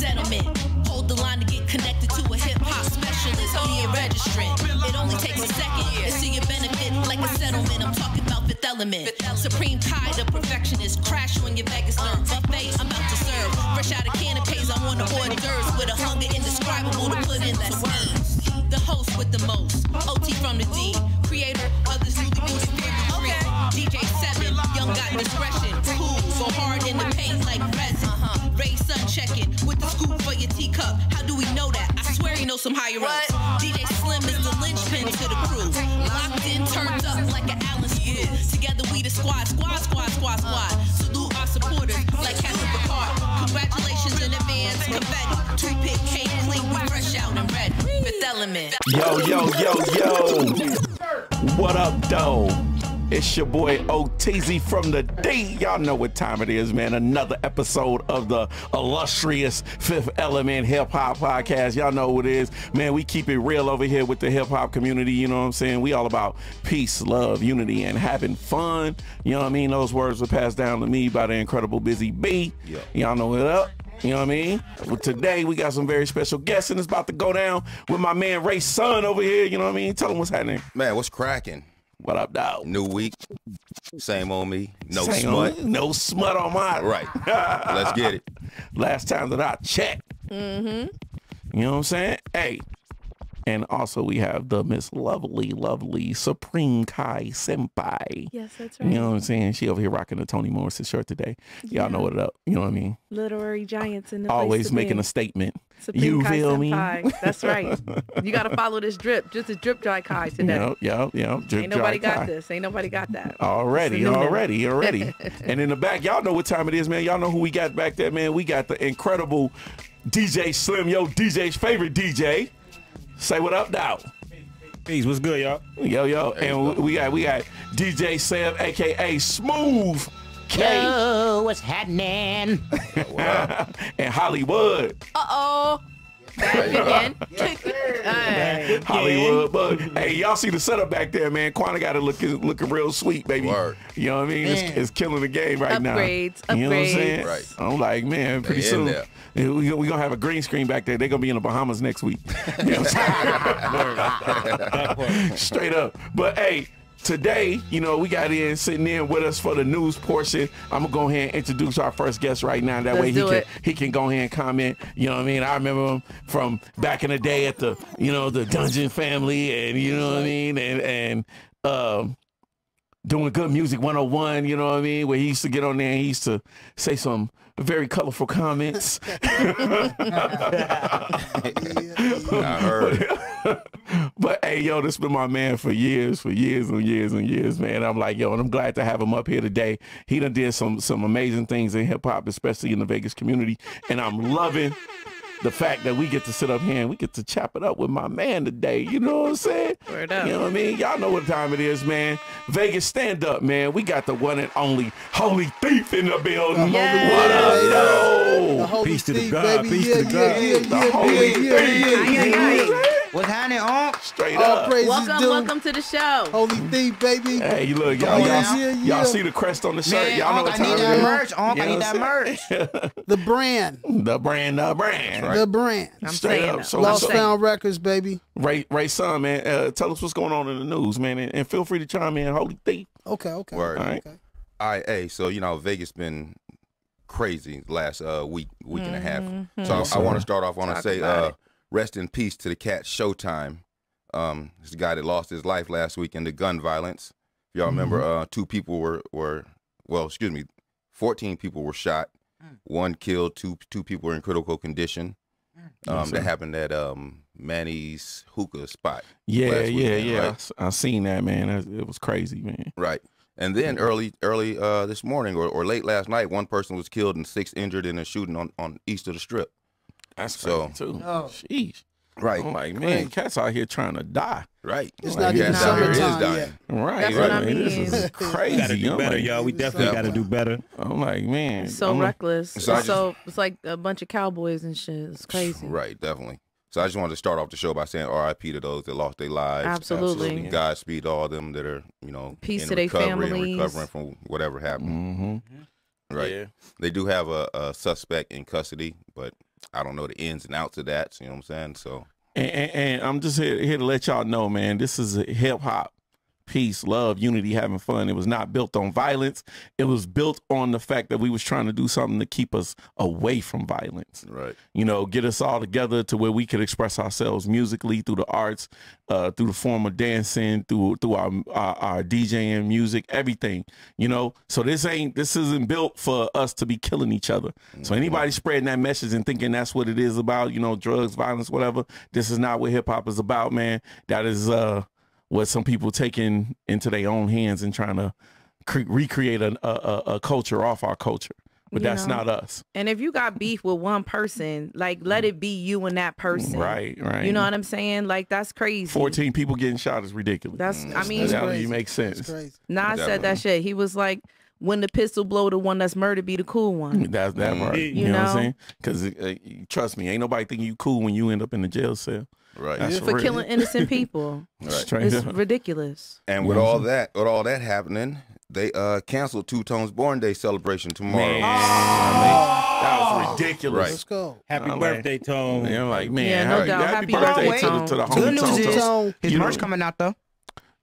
settlement. Hold the line to get connected to a hip-hop specialist. Be a registrant. It only takes a second to see your benefit like a settlement. I'm talking about Fifth Element. Supreme Kai, the perfectionist. Crash you on your Vegas nerve. Buffet, I'm about to serve. Fresh out of canapes, I'm on the hors d'oeuvres with a hunger indescribable to put in that schemes. The host with the most. OT from the D. Creator of this newly booted family tree. DJ 7, young got discretion. Cool, go hard in the paint like resin. Ray Sun checking with the scoop for your teacup. How do we know that? I swear he knows some higher ups. DJ Slim is the linchpin to the crew. Locked in, turned up like an Allen screw. Together we the squad. Salute our supporters like Captain Picard. Congratulations in advance. Confetti, toothpick, cake clean, we fresh out and red. Fifth Element. Yo. What up, though? It's your boy OTZ from the D. Y'all know what time it is, man. Another episode of the illustrious Fifth Element Hip Hop Podcast. Y'all know what it is. Man, we keep it real over here with the hip hop community. You know what I'm saying? We all about peace, love, unity, and having fun. You know what I mean? Those words were passed down to me by the incredible Busy B. Yep. Y'all know what up. You know what I mean? Well, today we got some very special guests, and it's about to go down with my man Ray Sun over here. You know what I mean? Tell him what's happening. Man, what's cracking? What up, dog? New week, same on me. No Same smut. on, no smut on mine. Right. Let's get it. Last time that I checked. You know what I'm saying? Hey. And also we have the Miss Lovely Supreme Kai Senpai. Yes, that's right. You know what I'm saying? She over here rocking the Toni Morrison shirt today. Y'all know what up. You know what I mean? Literary giants in the Always place to making be. a statement. Supreme You Kai feel me? Senpai. That's right. You got to follow this drip. Just a drip dry Kai today. Yep. Ain't nobody got this. Ain't nobody got that. Already. And in the back, y'all know what time it is, man. Y'all know who we got back there, man. We got the incredible DJ Slim, DJ's favorite DJ. Say what up, dog. Peace, what's good, y'all? Yo. And we got DJ Seb, aka Smooth K. Yo, what's happening? And Hollywood. Back again. Hollywood, but hey, y'all see the setup back there, man. Quanta got it looking real sweet, baby. Word. You know what I mean? It's killing the game right now. Upgrades. You know what I'm saying? Right. I'm like, man, pretty They in soon there. we gonna have a green screen back there. They're gonna be in the Bahamas next week. You know what I'm saying? Straight up. But hey, today, you know, we got sitting in with us for the news portion. I'm gonna go ahead and introduce our first guest right now. That way he can go ahead and comment. You know what I mean? I remember him from back in the day at the Dungeon Family, and you know what I mean, and doing Good Music 101, you know what I mean, where he used to get on there and he used to say some very colorful comments. I heard. But hey, yo, this been my man for years and years, man. I'm like, yo, and I'm glad to have him up here today. He done did some amazing things in hip hop, especially in the Vegas community, and I'm loving the fact that we get to sit up here and we get to chop it up with my man today. You know what I'm saying? Word up. You know what I mean? Y'all know what time it is, man. Vegas, stand up, man. We got the one and only Holy Thief in the building. Yes. What up, yo? Peace to the God, peace to the God. The Holy Thief. What's happening, on? Straight All up. praises due. Welcome to the show. Holy Thief, baby. Hey, look, Yeah. y'all see the crest on the shirt? Man, Y'all know what I time need it that is. merch, Unc. You I know need that what merch. The brand. The brand. The brand. I'm Straight saying up. that. So, Lost so Found Records, baby. Ray Sun, man, tell us what's going on in the news, man, and feel free to chime in. Holy Thief. Okay. Word. All right. Okay. All right, hey, so, Vegas been crazy last week and a half. So I want to start off, say rest in peace to the cat Showtime. This guy that lost his life last week in the gun violence. If y'all remember, 2 people 14 people were shot. 1 killed, two people were in critical condition. That happened at Manny's hookah spot. Yeah. Right? I seen that, man. It was crazy, man. Right. And then early this morning or late last night, 1 person was killed and 6 injured in a shooting on east of the Strip. That's crazy, too. Oh. Sheesh. Right. I'm like, man, cats out here trying to die. Right. It's Like, not even cats out here is summertime dying. yet. Right. That's what I This mean. is crazy. We gotta do I'm better, like, y'all. We definitely gotta do better. I'm like, man. So I'm like, reckless. So I It's like a bunch of cowboys and shit. It's crazy. Right, definitely. So I just wanted to start off the show by saying R.I.P. to those that lost their lives. Absolutely. Godspeed to all of them that are, Peace in to their recovery and families. recovering from whatever happened. Mm-hmm. Right. Yeah. They do have a suspect in custody, but I don't know the ins and outs of that. You know what I'm saying? So, and I'm just here to let y'all know, man. This is a hip hop. Peace, love, unity, having fun. It was not built on violence. It was built on the fact that we was trying to do something to keep us away from violence. right. You know, get us all together to where we could express ourselves musically through the arts, through the form of dancing, through our DJing, music, everything. You know, so this isn't built for us to be killing each other. So anybody spreading that message and thinking that's what it is about, you know, drugs, violence, whatever. This is not what hip hop is about, man. That is what some people taking into their own hands and trying to recreate a culture off our culture. But that's not us. And if you got beef with one person, like, let it be you and that person. Right. You know what I'm saying? Like, that's crazy. 14 people getting shot is ridiculous. I mean, that don't even make sense. Nas said that shit. He was like, when the pistol blow, the one that's murdered be the cool one. That's that part. You know what I'm saying? Because trust me, ain't nobody thinking you cool when you end up in the jail cell. Right. That's For real. killing innocent people. Right. It's ridiculous. And with all that happening, they canceled Two Tone's Born Day celebration tomorrow. Man, that was ridiculous. Right. Let's go. Happy I'm birthday, Tone. I'm like, man, Yeah, no doubt. happy Happy birthday birthday. to the Good homie news Tone. is his You merch know- coming out though.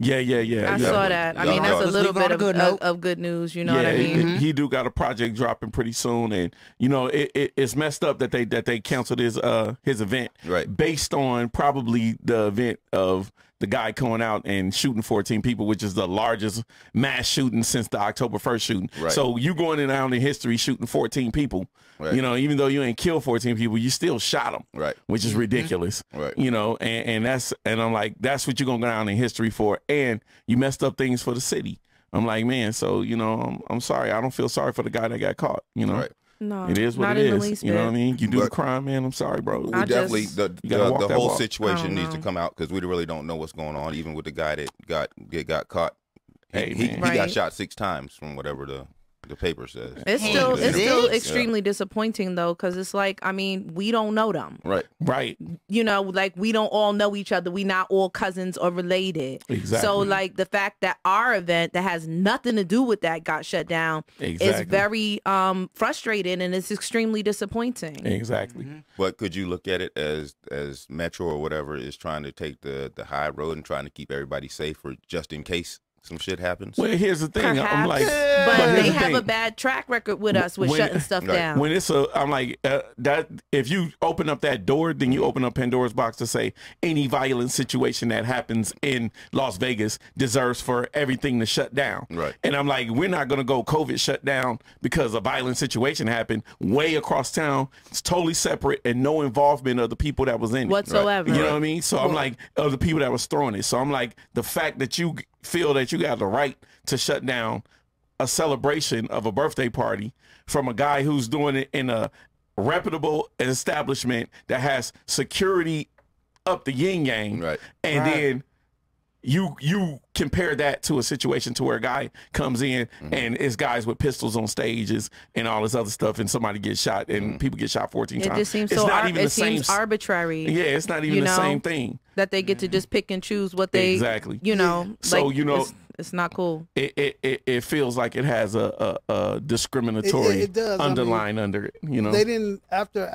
Yeah. I saw that. I mean, that's a Let's little leave on bit a good note. of good news. You know what I Yeah, mean? he do got a project dropping pretty soon, and you know it's messed up that they canceled his event, Right. based on probably the event of the guy going out and shooting 14 people, which is the largest mass shooting since the October 1st shooting. Right. So you going in down in history shooting 14 people, Right. you know, even though you ain't killed 14 people, you still shot them, Right. which is ridiculous. Right. You know, and I'm like, that's what you're gonna go down in history for, and you messed up things for the city. I'm like, man, so you know, I'm sorry. I don't feel sorry for the guy that got caught. You know, Right. No, it is what not it in the is. least You know bit. what I mean? You do the But- crime, man. I'm sorry, bro. We I definitely just- the gotta walk that whole walk. situation I needs to don't come out because we really don't know what's going on. Even with the guy that got caught, Hey, he man. got Right. shot 6 times from whatever the paper says. It's Hey, still this- extremely disappointing though, because it's like, I mean, we don't know them. Right. Right. You know, like, we don't all know each other. We not all cousins or related. Exactly. So like the fact that our event that has nothing to do with that got shut down is Exactly. very frustrating, and it's extremely disappointing. Exactly. But could you look at it as Metro or whatever is trying to take the high road and trying to keep everybody safe for just in case some shit happens? Well, here's the thing. I'm Perhaps, like, but here's they the have thing. a bad track record with us with When- shutting stuff Right. down. When I'm like, that if you open up that door, then you open up Pandora's box to say any violent situation that happens in Las Vegas deserves for everything to shut down. Right. And I'm like, we're not going to go COVID shut down because a violent situation happened way across town. It's totally separate and no involvement of the people that was in it. Whatsoever. You know what I mean? So I'm like, of the people that was throwing it. So I'm like, the fact that you feel that you got the right to shut down a celebration of a birthday party from a guy who's doing it in a reputable establishment that has security up the yin yang, Right. and Right. then you compare that to a situation to where a guy comes in and it's guys with pistols on stages and all this other stuff, and somebody gets shot and people get shot 14 It times. just seems it's so not even it the same. seems arbitrary. Yeah, it's not even you the know? same thing. That they get to just pick and choose what they Exactly. You know, So, like, you know- it's not cool. It feels like it has a discriminatory It does. I mean, underline under it. You know, They didn't after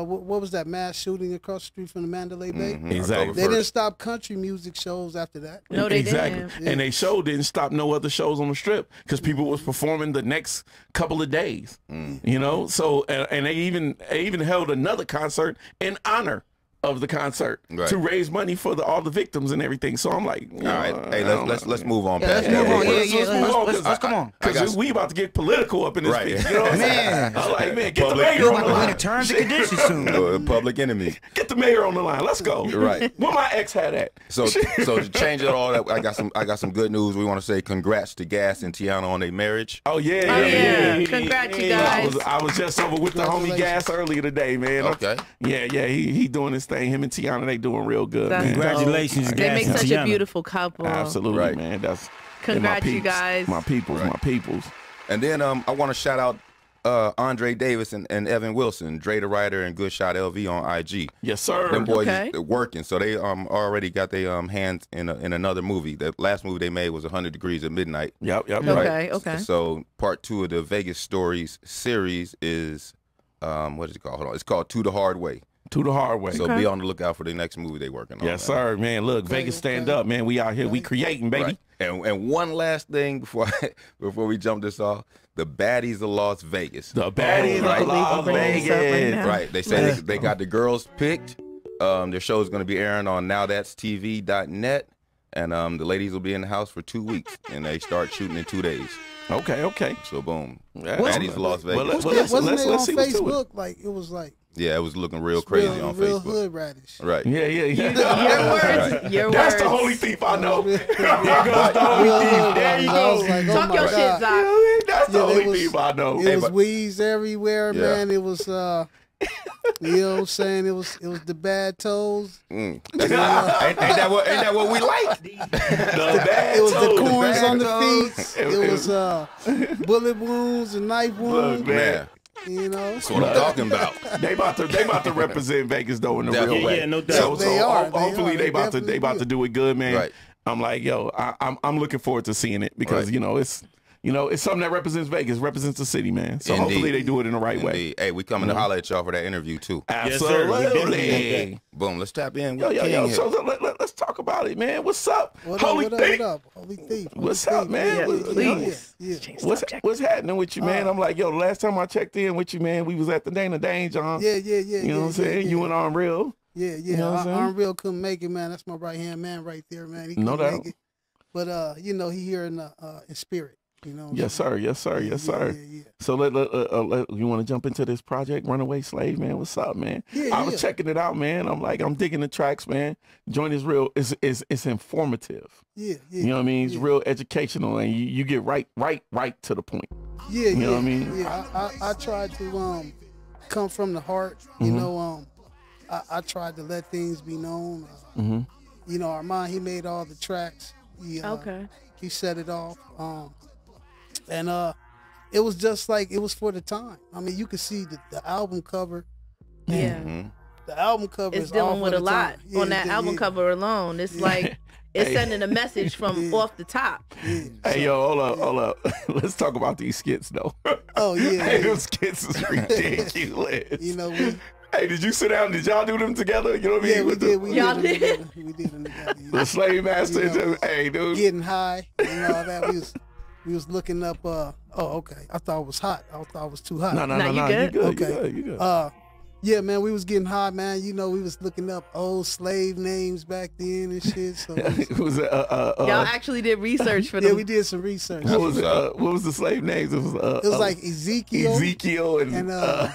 what was that mass shooting across the street from the Mandalay Bay? Exactly. They didn't stop country music shows after that. No, they exactly. didn't. And they show didn't stop no other shows on the strip because people was performing the next couple of days. You know, so and they even held another concert in honor of the concert Right. to raise money for all the victims and everything. So I'm like, All right. Hey, let's move on past let's that. move on. real Yeah, quick. let's come on. Because we about to get political up in this Right. thing. You know what I'm saying? Man. I'm like, man, get the Public- mayor on the We're line. in terms and conditions soon. Public enemy. Get the mayor on the line. Let's go. Right. Where my ex had at? So to change it all up, I got some good news. We want to say congrats to Gas and Tiana on their marriage. Oh yeah, Oh, yeah. yeah. Congrats, you guys. I was just over with the homie Gas earlier today, man. Okay. Yeah. He doing his thing. Him and Tiana, they doing real good, That's man. dope. Congratulations, They Gas make and such Tiana. a beautiful couple. Absolutely, Right. man. That's Congrats, my you peeps. guys. My peoples, Right. my peoples. And then I want to shout out Andre Davis and Evan Wilson, Dre the Writer and Good Shot LV on IG. Yes, sir. Them boys Okay. is working, so they already got their hands in another movie. The last movie they made was 100 Degrees at Midnight. Yep. Okay, okay. So part 2 of the Vegas Stories series is What is it called? Hold on. It's called To the Hard Way. To the Hard Way. So be on the lookout for the next movie they working on. Yes, sir, man. Look, Vegas, stand up, man. We out here. We creating, baby. Right. And one last thing before we jump this off, the baddies of Las Vegas. The baddies of Las Vegas. Right. They say they got the girls picked. Their show is going to be airing on nowthatstv.net. And the ladies will be in the house for 2 weeks. And they start shooting in 2 days. Okay. So, boom. Baddies of Las Vegas. Wasn't it on Facebook? Like, it was like. Yeah, it was looking real crazy on real Facebook. Hood radish. Right. Yeah. Your words. Your That's words. the holy thief I know. Real There goes the holy thief. There you I was go. like, Talk oh your my shit, God. Zach. That's the only it was- thief I know. It was weeds everywhere, Yeah. man. It was, you know what I'm saying? It was the bad toes. Ain't that what we like? It was the corns on the feet. It was bullet wounds and knife wounds. Look, man. You know, That's what I'm talking about. They about to represent Vegas though in the real Definitely. way. Yeah, no doubt. They are. Hopefully they about definitely to do it good, man. Right. I'm like, yo, I'm looking forward to seeing it because Right. it's something that represents Vegas, represents the city, man. So Indeed. hopefully they do it in the right way. Indeed. Hey, we coming to holler at y'all for that interview too. Yes, sir. We definitely Absolutely. want Boom, let's tap in. Yo. King So here. let's talk about it, man. What's up? Holy what thief. up? Holy thief. What's up, man? Please. Yeah. What's happening with you, man? I'm like, yo, the last time I checked in with you, man, we was at the Dana Dane, John. Yeah. You know what I'm saying? You and Unreal. Yeah. You know what I'm saying? Unreal couldn't make it, man. That's my right hand man right there, man. He No couldn't doubt. make it. But he here in spirit. You know. What I'm Yes, saying? sir. Yes, sir. Yes, sir. Yeah. So you want to jump into this project, Runaway Slave, man? What's up, man? Yeah, I was checking it out, man. I'm digging the tracks, man. Joint is real. It's informative. Yeah. You know what I mean? It's real educational, and you get right to the point. Yeah, You know what I mean? Yeah, I tried to come from the heart. You know, I tried to let things be known. You know, Armand, he made all the tracks. He set it off. And it was just like it was for the time. I mean, you could see the album cover. Yeah. The album cover It's is all dealing for with the a lot time. Yeah, on that album cover alone. It's like it's sending a message from off the top. Yeah. Hey, yo, hold up. Let's talk about these skits, though. Oh yeah. Hey, those skits is ridiculous. You know, Hey, did you sit down? Did y'all do them together? You know what I mean? yeah, we With did. the- We Y'all did. did? We did them together. The Slave Master. You know, Hey, dude. Getting high and all that. We was looking up. Okay. I thought it was hot. I thought it was too hot. No. you good? Okay. You good. Yeah, man, we was getting high, man. You know, we was looking up old slave names back then and shit. So It was Y'all actually did research for yeah, them. we did some research. what was the slave names? It was like Ezekiel. Ezekiel and, and,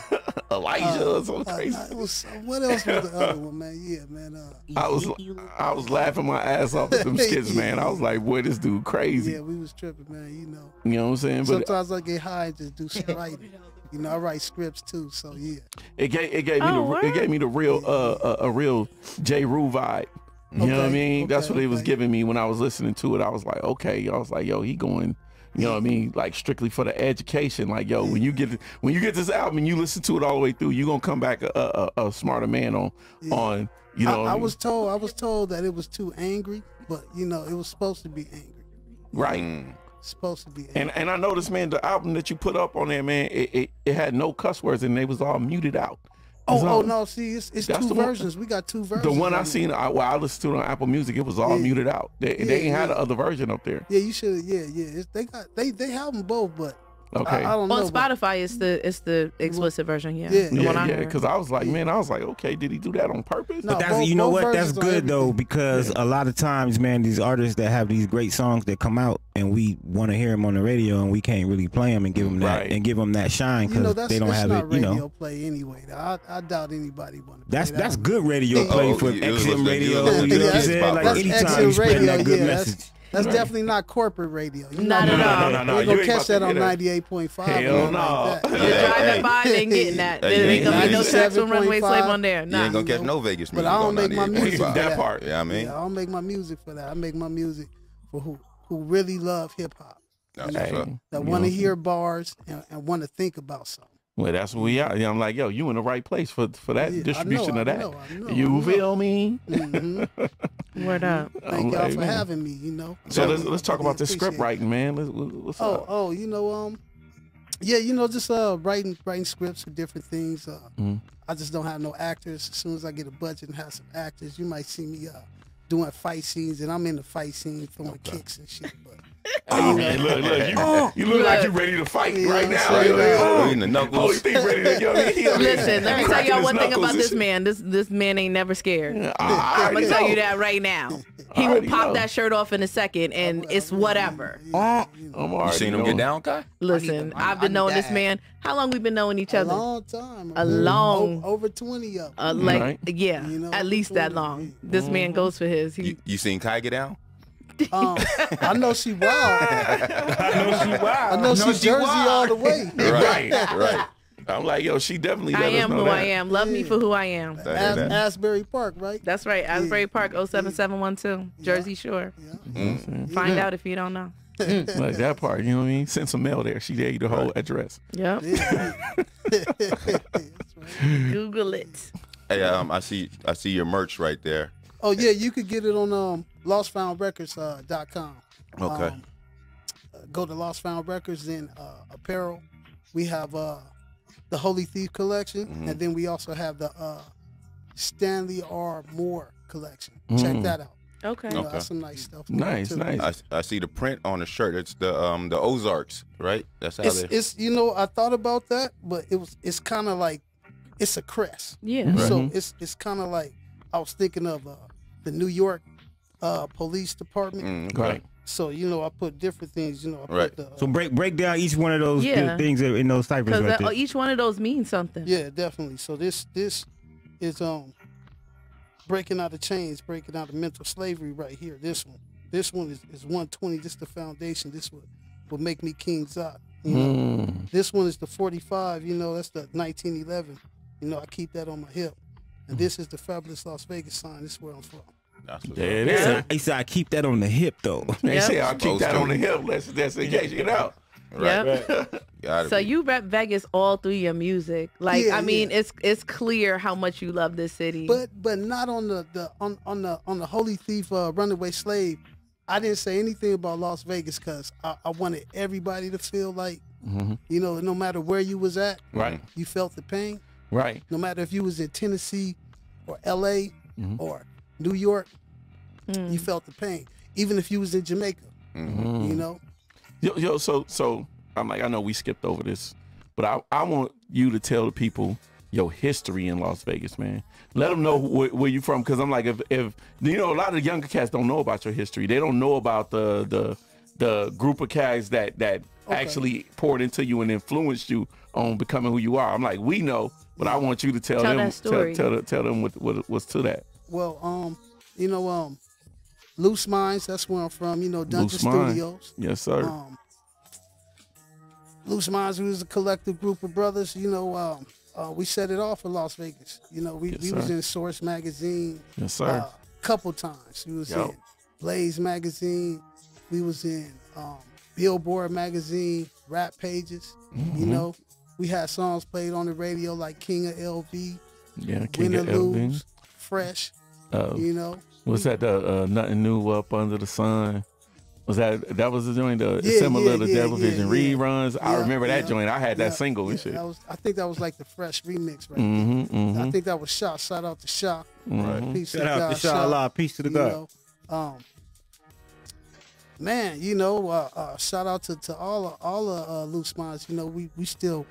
Elijah or something crazy. It was, what else was the other one, man? Yeah, man. I was laughing my ass off at them skits, man. I was like, boy, this dude crazy. Yeah, we was tripping, man. You know. You know what I'm saying? But Sometimes I get high and just do some writing. You know, I write scripts too, so yeah. it gave me the real a real J. Rue vibe. You know what I mean? That's what it was giving me when I was listening to it. I was like, okay. I was like, yo, he going. You know what I mean? Like strictly for the education. Like, yo, when you get this album and you listen to it all the way through, you're gonna come back a smarter man on. You know, I was told that it was too angry, but you know, it was supposed to be angry. right. Supposed to be angry. And I noticed, man, the album that you put up on there, man, it had no cuss words and they was all muted out. Oh no! See, it's That's two the one- versions. We got two versions. The one I on it. seen, I listened to it on Apple Music, it was all muted out. They ain't had the other version up there. Yeah, you should. Yeah. They have them both, but Okay. I don't know. On but- Spotify, it's the explicit version. Yeah. Yeah. The one I Yeah, heard. because I was like, man, okay, did he do that on purpose? No. But that's, both- you know both what? That's versions on good though, everything. because a lot of times, man, these artists that have these great songs that come out and we want to hear them on the radio and we can't really play them and give them that Right. and give them that shine You know, because that's, they don't that's have not it. You radio know, play anyway. I doubt anybody want to. that's good radio Yeah. play Oh, for it was XM like- radio. it was You know what I'm like- saying? Like that's anytime you XM spread radio. that good Yeah, message. that's definitely not corporate radio. You're Not at all. No, You you ain't gonna ain't catch about that to on get that. 98.5. Hell or nothing no. like that. You're driving by, they ain't getting that. Hey, There ain't gonna be no tracks from 97.5. Runway Slave on there. You Nah. ain't gonna catch no Vegas But music I don't on make my music 98.5. for That part. Yeah, I mean, Yeah, I don't make my music for that. I make my music for who really love hip hop, that's Hey, what's up. that you want to know, hear bars and want to think about something. Well, that's what we are. I'm like, yo, you in the right place for that Yeah, distribution I of that. know. You feel me? Mm-hmm. Word up. Thank y'all like, for man. having me. You know. So let's talk about the Appreciate script it. writing, man. What's up? Oh, you know, Yeah, just writing scripts for different things. I just don't have no actors. As soon as I get a budget and have some actors, you might see me doing fight scenes, and I'm in the fight scene throwing kicks and shit. But man, look, you look like you ready to fight right now. In the knuckles. Holy thing ready to Listen, let me tell y'all one thing about this man. This man ain't never scared. I'm gonna tell you that right now. He will pop that shirt off in a second, and it's whatever. You seen him get down, Kai? Listen, I've been knowing this man. How long we been knowing each other? A long time. Over 20 of them. At least that long. This man goes for his. You seen Kai get down? I know she wild. I know she Jersey all the way. Right. I'm like, yo, she definitely. I am who I am. Love me for who I am. Asbury Park, right? That's right. Asbury Park, 07712, Jersey Shore. Find out if you don't know. Like that part, you know what I mean? Send some mail there. She gave you the whole address. Yep. Google it. Hey, I see your merch right there. Oh yeah, you could get it on lostfoundrecords.com. Okay. Go to Lost Found Records, then apparel. We have the Holy Thief collection, and then we also have the Stanley R. Moore collection. Check that out. Okay. That's some nice stuff. Nice. I see the print on the shirt. It's the Ozarks, right? That's how it's I thought about that, but it's kind of like it's a crest. Yeah. Right. So it's kind of like I was thinking of the New York police department. Right. So I put different things. I put So break down each one of those things in those ciphers right there. Each one of those means something. Yeah, definitely. So this is breaking out of chains, breaking out of mental slavery right here. This one is 120. This is the foundation. This will make me King Zot. This one is the 45. That's the 1911. I keep that on my hip. And this is the fabulous Las Vegas sign. This is where I'm from. There it is. He said, I keep that on the hip, though. They say I'll keep that on the hip. Let's engage it out. Right. So you rep Vegas all through your music. I mean, it's clear how much you love this city. But not on the Holy Thief Runaway Slave. I didn't say anything about Las Vegas because I wanted everybody to feel like, no matter where you was at, right, you felt the pain. Right. No matter if you was in Tennessee or LA or New York, you felt the pain. Even if you was in Jamaica, Yo, so I'm like, I know we skipped over this, but I want you to tell the people your history in Las Vegas, man. Let them know where you from, because I'm like, if a lot of the younger cats don't know about your history. They don't know about the group of cats that actually poured into you and influenced you on becoming who you are. I'm like, we know, but I want you to tell them that story. Tell them what's to that. Well, Loose Minds, that's where I'm from. Dungeon Loose Mind. Studios. Yes, sir. Loose Minds, we was a collective group of brothers. We set it off in Las Vegas. We was in Source magazine. Yes, sir. Couple times. We was in Blaze magazine. We was in Billboard magazine, Rap Pages. We had songs played on the radio like King of LV. Yeah, King Win of or LV. Lose, Fresh. Was that the Nothing New Up Under the Sun? Was that was the joint, similar to Devil Vision reruns? I remember that joint. I had that single and shit. I think that was like the Fresh remix right there. I think that was Shock. Shout out to Shock. Right. Peace Shout out to Shock. Peace to the God. Man, shout out to all Loose Minds. We still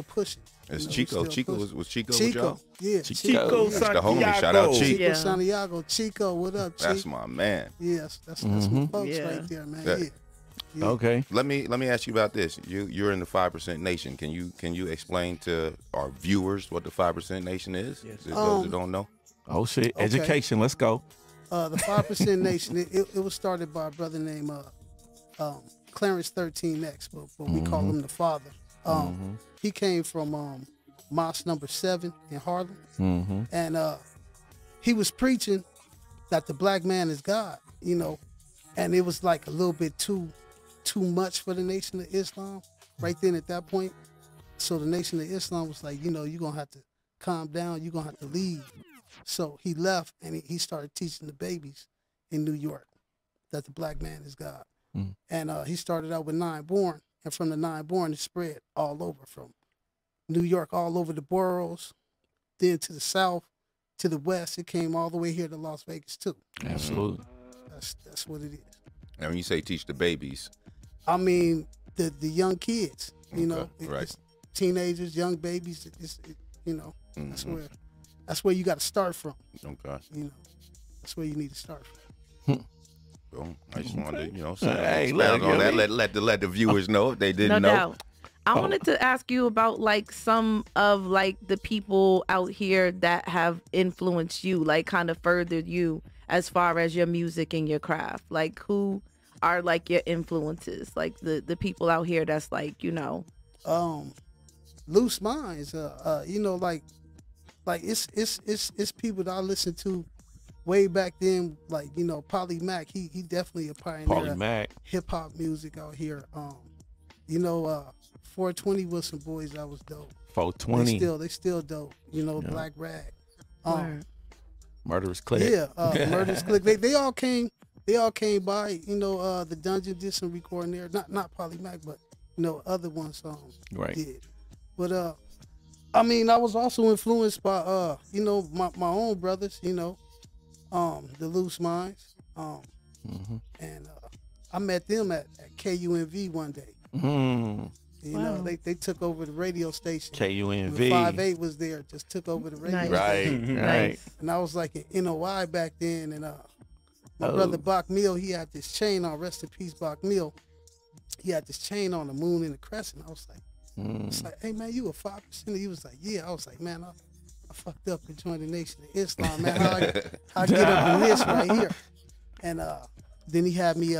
pushing. It's Chico. Chico was Chico with Chico. y'all? Yeah. Chico That's the homie. Shout out Chico. Chico Santiago. Chico, what up, Chico? That's my man. Yes, that's my folks right there, man. Yeah. Okay. Let me ask you about this. You're in the 5% Nation. Can you explain to our viewers what the 5% Nation is? Yes. Those that don't know. Oh shit! Okay. Education. Let's go. The 5% Nation. It was started by a brother named Clarence 13X, but we call him the Father. He came from Mosque number 7 in Harlem, and he was preaching that the black man is God, and it was like a little bit too much for the Nation of Islam right then at that point. So the Nation of Islam was like, you're gonna have to calm down, you're gonna have to leave. So he left and he started teaching the babies in New York that the black man is God. And he started out with 9 Born, And from the 9 Born, it spread all over, from New York, all over the boroughs, then to the south, to the west. It came all the way here to Las Vegas too. Absolutely. That's what it is. And when you say teach the babies, I mean the young kids. You know, right. It's teenagers, young babies. You know, that's where you got to start from. Okay. You know, that's where you need to start from. Well, I just wanted to, hey, expound on that. Let the viewers know if they didn't No know. doubt. I wanted to ask you about like some of like the people out here that have influenced you, like kind of furthered you as far as your music and your craft. Like who are like your influences? Like the people out here that's like, you know. Loose Minds, you know, like it's people that I listen to way back then, like, you know, Polly Mac, he definitely a pioneer of hip hop music out here. You know, 420 was some boys that was dope. 420. They still dope. You know, Black Rag. Murderous Click. Yeah, Murderous Click. They all came by, you know, the Dungeon did some recording there. Not Polly Mac, but you know, other ones did. But I mean, I was also influenced by you know, my own brothers, you know, the Loose Minds. And I met them at KUNV one day. You know, they took over the radio station. KUNV. 5-8 was there, just took over the radio station. Right. And I was like in NOI back then, and my brother Bach Mill, he had this chain on, rest in peace Bach Mill. He had this chain on, the moon and the crescent. I was like, hey man, you a 5%? He was like, yeah. I was like, man, I fucked up and joined the Nation of Islam, man. I get up in this right here. And then he had me,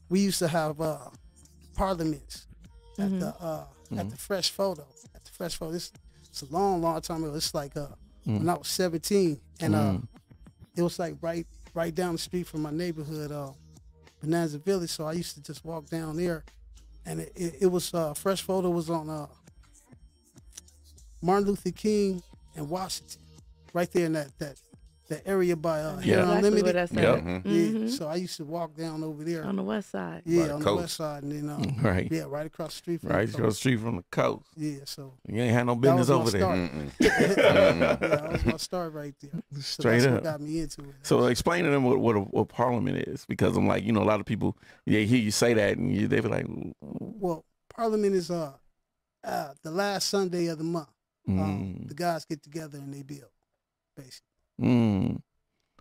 we used to have parliaments at the Fresh Photo. At the Fresh Photo. It's a long time ago. It's like when I was 17. And it was like right down the street from my neighborhood, Bonanza Village. So I used to just walk down there. And it was, Fresh Photo was on Martin Luther King and Washington. Right there in that area by Hair Unlimited. Yeah, so I used to walk down over there. On the west side. Yeah, on the west side. And then, right across the street from the coast. Right across the street from the coast. Yeah, so. You ain't had no business over there. Yeah, that was my start right there. Straight so up. What got me into it. So explain to them what Parliament is, because I'm like, you know, a lot of people, they hear you say that and they be like. Well, Parliament is the last Sunday of the month. The guys get together and they build, basically.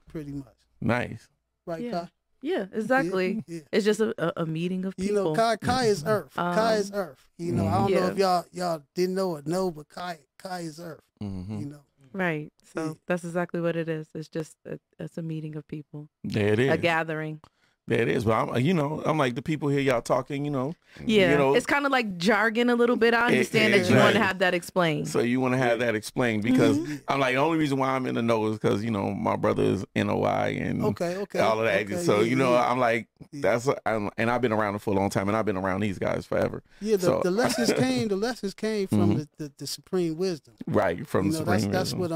Pretty much. Nice. Right, Kai? Yeah, exactly. Yeah. It's just a meeting of people. You know, Kai is Earth. Kai is Earth. You know, I don't know if y'all didn't know or know, but Kai is Earth. You know. Right. So that's exactly what it is. It's just it's a meeting of people. There it is. A gathering. There it is. But I'm like the people here, y'all talking, you know. Yeah. You know, it's kind of like jargon a little bit. I understand that you want to have that explained. So you want to have that explained because I'm like, the only reason why I'm in the know is because, you know, my brother is NOI and all of that. Okay, so, you know, I'm like, and I've been around for a long time and I've been around these guys forever. Yeah, the lessons came from the supreme wisdom. Right, from the supreme wisdom. That's what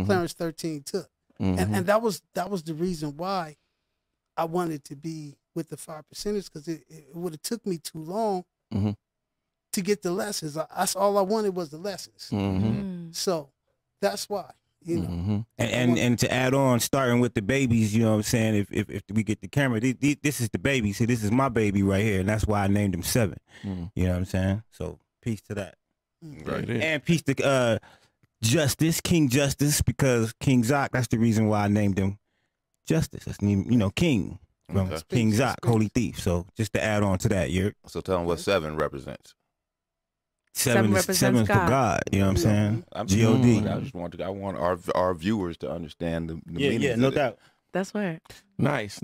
Clarence 13 took. And that was the reason why I wanted to be with the 5%ers, because it would have took me too long to get the lessons. That's all I wanted was the lessons. So that's why, you know. And to add on, starting with the babies, you know what I'm saying, if we get the camera, this is the baby. See, this is my baby right here, and that's why I named him 7. You know what I'm saying? So peace to that. Right. And peace to Justice, King Justice, because King Zoc, that's the reason why I named him Justice. That's, you know, King from King Zoc, Holy Thief. So just to add on to that, so tell them what 7 represents. 7 is for God. You know what I'm saying? God. I want our viewers to understand the meaning. Yeah, no doubt. That's right. Nice.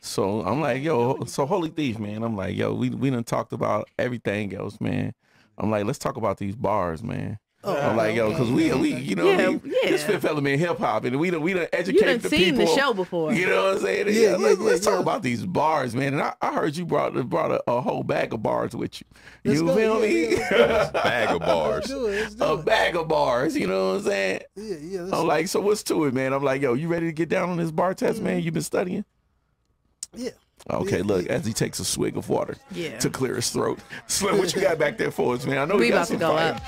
So I'm like, yo, so Holy Thief, man. I'm like, yo, we done talked about everything else, man. I'm like, let's talk about these bars, man. I'm like, yo, because we you know, this Fifth Element hip hop, and we done educate the people. You've seen the show before. You know what I'm saying? Let's talk about these bars, man. And I heard you brought a whole bag of bars with you. You feel me? Bag of bars. A bag of bars. You know what I'm saying? Yeah. I'm like, so what's to it, man? I'm like, yo, you ready to get down on this bar test, man? You been studying? Yeah. Okay, look, as he takes a swig of water to clear his throat. Slim, what you got back there for us, man? I know we you got about to go fire. up.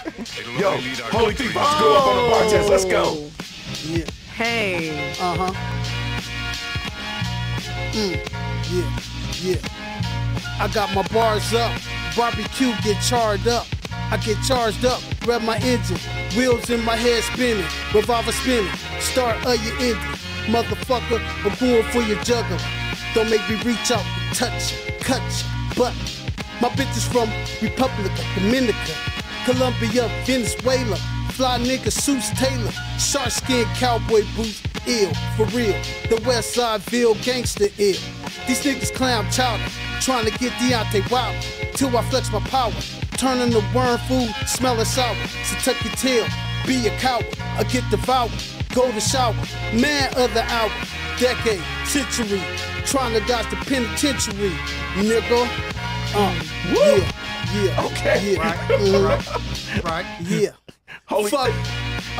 Yo, Holy Thief about to go up on the bar test. Let's go. Yeah. Hey. Yeah. I got my bars up. Barbecue get charred up. I get charged up, rev my engine. Wheels in my head spinning, revolver spinning. Start of your engine. Motherfucker, I'm going for your juggler. Don't make me reach out, touch, cut your butt. My bitch is from Republica, Dominica, Colombia, Venezuela. Fly nigga, suits Taylor. Shark skin, cowboy boots, ill, for real. The West Sideville gangster ill. These niggas clown chowder, trying to get Deontay Wilder. Till I flex my power, turning the worm food, smelling sour. So tuck your tail, be a coward, or get devoured. Go to shower, man of the hour, decade, century. Trying to dodge the penitentiary, nigga. Yeah. Okay. Yeah. Right. Yeah. Holy Fuck.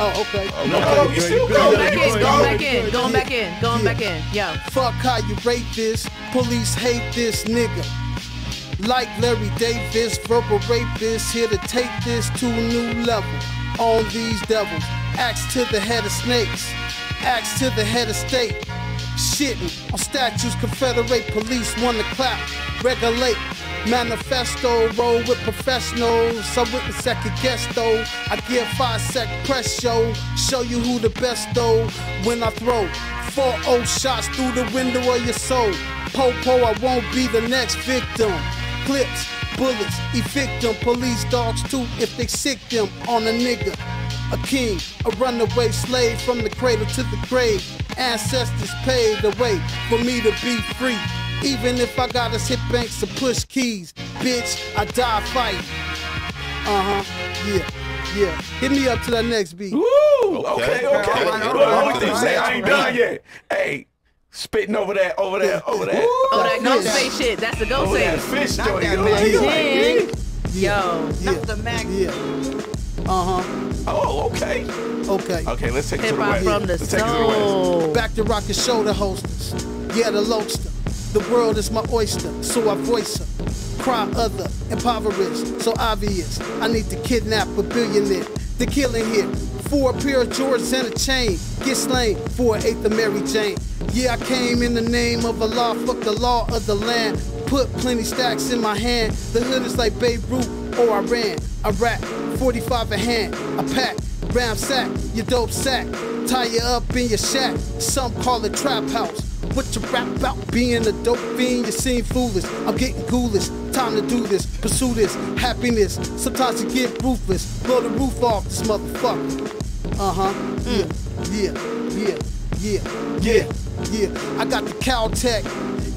Oh, okay. No, you still going Going back in. Yo. Fuck how you rate this. Police hate this nigga. Like Larry Davis, verbal rapist, here to take this to a new level. On these devils, axe to the head of snakes, axe to the head of state. Shitting on statues, Confederate police wanna clap, regulate. Manifesto, roll with professionals. I wouldn't second guess though. I give 5-sec press show you who the best though. When I throw 4-0 shots through the window of your soul. Po-po, I won't be the next victim. Clips, bullets, evict them. Police dogs too if they sick them on a nigga. A king, a runaway slave from the cradle to the grave. Ancestors paved the way for me to be free. Even if I gotta hit banks to push keys, bitch, I die fighting. Yeah. Hit me up to that next beat. Woo! Okay. Holy Thief say I ain't done yet. Hey, spitting over that. Oh, that ghost face shit. That's the ghost Over that face. fish joint. Yo. Not the Mac. Yeah. Oh, okay. Okay, let's take it to the Hip-hop west. from the Let's take it to the west. soul. Back to rock and shoulder hostess. Yeah, the loadster. The world is my oyster, so I voice her. Cry other, impoverished, so obvious. I need to kidnap a billionaire. The killing here. 4 pair of Jordans and a chain. Get slain for an 8th of Mary Jane. Yeah, I came in the name of Allah. Fuck the law of the land. Put plenty stacks in my hand. The hood is like Beirut or Iran. I rap, 45 a hand. I pack, ram sack, your dope sack. Tie you up in your shack. Some call it trap house. What you rap about? Being a dope fiend, you seem foolish. I'm getting ghoulish. Time to do this, pursue this, happiness. Sometimes you get ruthless. Blow the roof off this motherfucker. Yeah. I got the Caltech.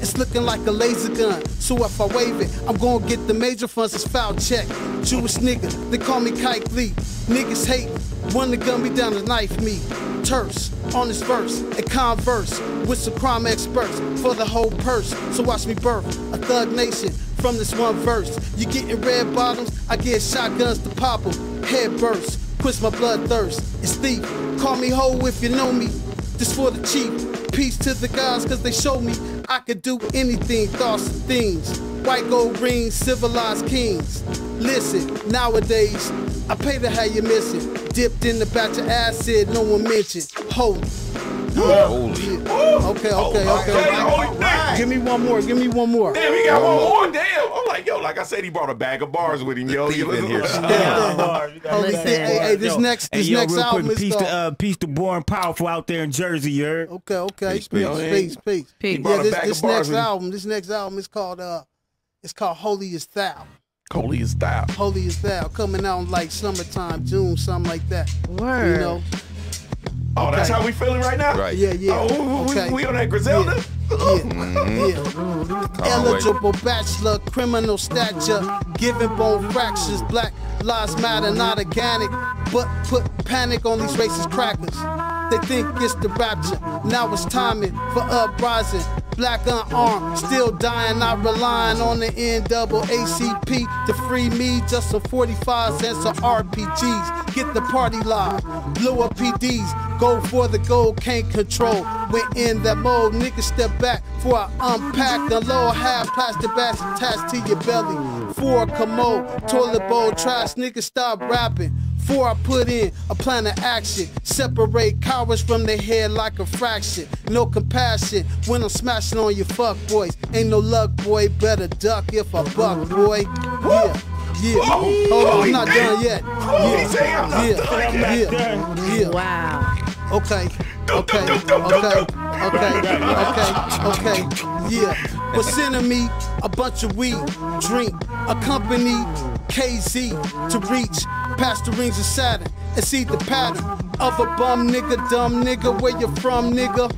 It's looking like a laser gun. So if I wave it, I'm gonna get the major funds. It's foul check. Jewish nigga, they call me Kike Lee. Niggas hate, wanna gun me down and knife me. Terse, on this verse, and converse with some crime experts for the whole purse. So watch me birth a thug nation from this one verse. You getting red bottoms, I get shotguns to pop them. Head burst, quench my blood thirst. It's thief, call me ho if you know me. This for the chief, peace to the gods cause they show me I could do anything, thoughts and things. White gold rings, civilized kings. Listen, nowadays, I pay to have you missing. Dipped in the batch of acid, no one mentioned. Holy. Holy. Okay. Right. Give me one more. Damn, he got one more. Damn. I'm like, yo, like I said, he brought a bag of bars with him, yo. Thief in here. Hey, this next album is called... Peace to Born Powerful out there in Jersey, you heard? Okay. Peace. Peace. He brought a bag This of bars next with him. album, is called Holy as Thou. Holy as thou. Holy as Thou, coming out in like summertime, June, something like that. Word. You know? Oh, that's how we feeling right now? Right. Yeah. Oh, Okay. we on that Griselda? Eligible bachelor, criminal stature, giving bone fractures, Black Lives Matter, not organic, but put panic on these racist crackers. They think it's the rapture, now it's timing for uprising. black unarmed, still dying, not relying on the NAACP to free me. Just some 45 cents of RPGs. Get the party live, blow up PDs, go for the gold, can't control. Went in that mode, niggas step back before I unpack the low half plastic bags attached to your belly. For a commode, toilet bowl, trash, niggas stop rapping. Before I put in a plan of action, separate cowards from their head like a fraction. No compassion when I'm smashing on your fuck boys. Ain't no luck, boy, better duck if I buck, boy. Yeah, yeah. Hold on, I'm not done yet. Yeah. Wow. Okay. Yeah. But sending me a bunch of weed, drink, accompany KZ to reach past the rings of Saturn and see the pattern of a bum nigga, dumb nigga. Where you from, nigga?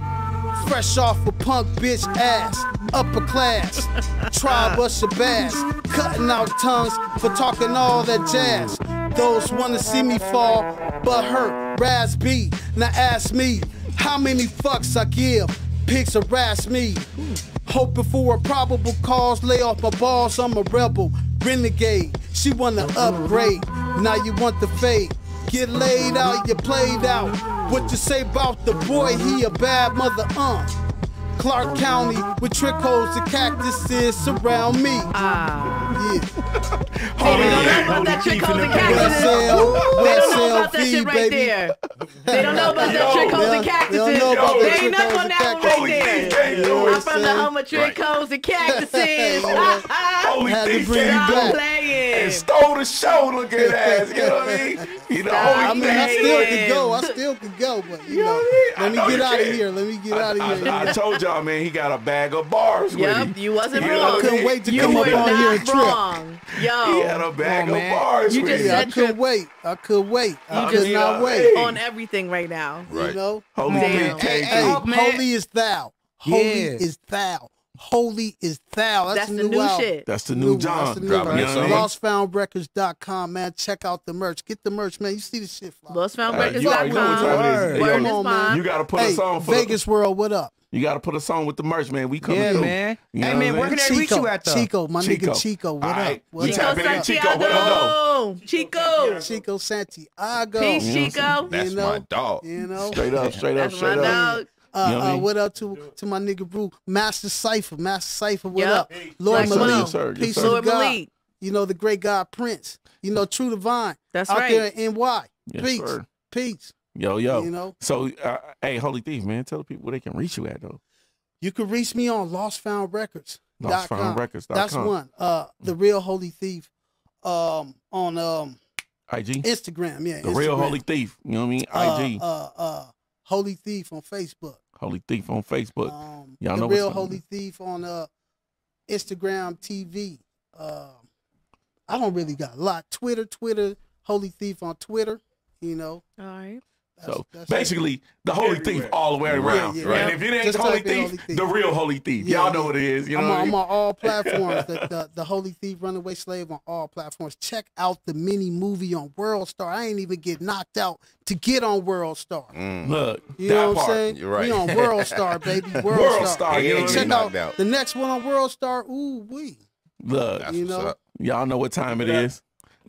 Fresh off a punk bitch ass, upper class. Tribe us a bass, cutting out tongues for talking all that jazz. Those wanna see me fall, but hurt, Raz B. Now ask me, how many fucks I give? Pigs harass me. Hoping for a probable cause, lay off my balls, I'm a rebel, renegade. She wanna upgrade, now you want the fade. Get laid out, you played out. What you say about the boy, he a bad mother, Clark County with trick holes and cactuses surround me. They don't know about that trick holes and cactuses. They don't know about that shit right there. They don't know about that trick holes and cactuses. They ain't up on that one right there. I'm from the home of trick holes and cactuses. Holy Had to thief bring you came back. and stole the show, looking ass. You know what I mean? You know, I mean, I still thief. could go, but you know, let me get out of here. I told y'all, man, he got a bag of bars with him. Yep, you wasn't You know wrong. what I Couldn't mean? wait to You come were up on here and not trip. wrong. Yo. He had a bag of bars You with just him. Yeah, I said could wait. I could not wait. on everything right now. Right. You know? Holy Damn. thief came Hey, through. holy is thou. Holy Yeah. is thou. Holy is thou. That's the the new album. shit. That's the new That's John. the new Dropping one. that song. LostFoundRecords.com, man. Check out the merch. Get the merch, man. You see the shit fly. You already know what time it is. LostFoundRecords.com. Hey, Word yo, is mine. You got to put Hey, a song for Vegas World, what up? You got to put a song with the merch, man. We coming Yeah, through. man. You know Hey, what man, I'm where can saying? they reach you at, though? Chico, my nigga Chico, what All up? right. What You up? tap in at Chico, what up, Chico. Chico Santiago. Peace, Chico. That's You know? my dog. You know? Straight up, That's my straight up. dog. You know what I mean? What up to my nigga Brew, Master Cypher, what Yep. up? Lord Yes, sir. Malik, Yes, sir. Yes, peace sir. to Lord God. Malik. You know the great God Prince. You know True Divine. That's out right. there in NY. Yes, Peace, sir. peace. Yo. You know? So, hey, Holy Thief, man, tell the people where they can reach you at, though. You can reach me on LostFoundRecords. LostFoundRecords.com. That's one. The Real Holy Thief on IG? Instagram. Yeah, The Instagram. Real Holy Thief. You know what I mean? IG. Holy Thief on Facebook. Holy Thief on Facebook. Y'all The know Real what's Holy Thief on Instagram TV. I don't really got a lot. Twitter, Holy Thief on Twitter. You know. All right. So That's basically, the Holy Thief all the way around. yeah. And if it ain't Just Holy type in Thief, Holy Thief. the Real Holy Thief. Yeah, Y'all know what it is. You know what I I'm mean? on all platforms. The Holy Thief, Runaway Slave on all platforms. Check out the mini movie on World Star. I ain't even get knocked out to get on World Star. Look, You that know what I'm part. saying? You're right. We on World Star, baby. World Star, Yeah, you know you what I Check mean? knocked out out. the next one on World Star. Ooh wee. Look, That's You what's know? up. y'all know what time it is.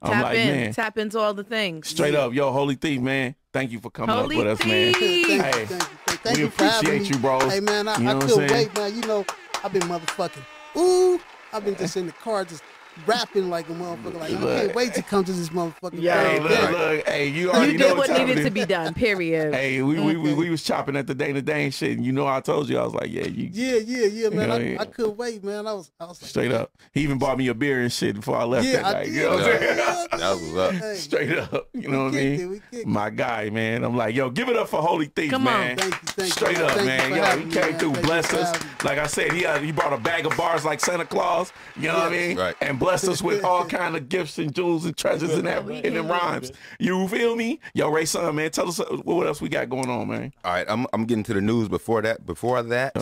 I'm Tap like, in. man, Tap into all the things. straight up, yo, Holy Thief, man. Thank you for coming Holy up with us, man. Thief. Thank you. Thank we you for having appreciate me. you, bros. Hey man, I You know what I'm couldn't saying? wait, man. You know, I've been motherfucking. Ooh, I've been just in the car just rapping like a motherfucker. Like I can't wait to come to this motherfucking. Yeah. Hey, thing. look, hey, you already You know did what time needed it to is. be done, period. Hey, we was chopping at the Dana Dane shit, and you know I told you I was like, yeah, you Yeah, man. Yeah. I couldn't wait, man. I was like, straight up. He even bought me a beer and shit before I left Yeah, that I night. did. You know what I'm saying? That was up. Hey, Straight up, you know what I kicked it, mean? we kicked it. My guy, man. I'm like, yo, give it up for Holy Thief, Come on. man. Thank you. Straight up, Thank you man. for Yo, having he me, came man. through, Thank you blessed for us. having me. Like I said, he brought a bag of bars like Santa Claus. You know what I mean? Right. And blessed us with all kind of gifts and jewels and treasures and that in them rhymes. You feel me? Yo, Ray Son, man, tell us what else we got going on, man. All right, I'm getting to the news before that.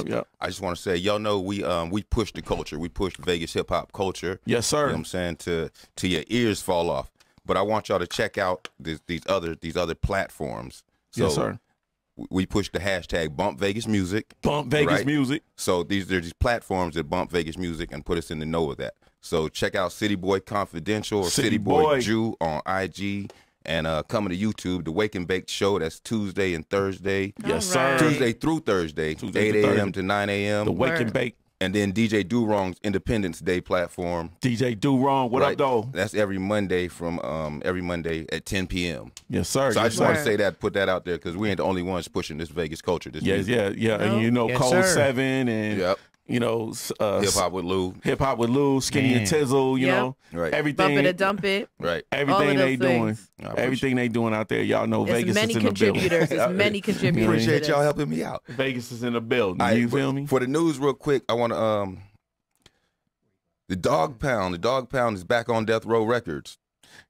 Yep. I just want to say, y'all know we push the culture. We push Vegas hip hop culture. Yes, You sir. know what I'm saying? To your ears fall off. But I want y'all to check out these other platforms. So Yes, sir. we push the hashtag Bump Vegas Music. Bump Vegas Music. So there's these platforms that bump Vegas music and put us in the know of that. So check out City Boy Confidential or City Boy Jew on IG. And coming to YouTube, the Wake and Bake Show. That's Tuesday and Thursday. Yes, sir. Tuesday through Thursday, 8 a.m. to 9 a.m. The Wake and Bake. And then DJ Do-Wrong's Independence Day platform. DJ Do-Wrong, what up, though? That's every Monday at 10 p.m. Yes, sir. So I just want to say that, put that out there, because we ain't the only ones pushing this Vegas culture. This music. Yeah. And you know, Yes, Cold sir. 7 and you know, Hip-Hop with Lou, Skinny and Tizzle, you know, everything. Bump it and dump it. Right. Everything they doing. things. Everything they doing out there, y'all know Vegas is in the building. There's many contributors. Appreciate y'all helping me out. Vegas is in the building. All right, You feel me? For the news, real quick, I want to the Dog Pound is back on Death Row Records.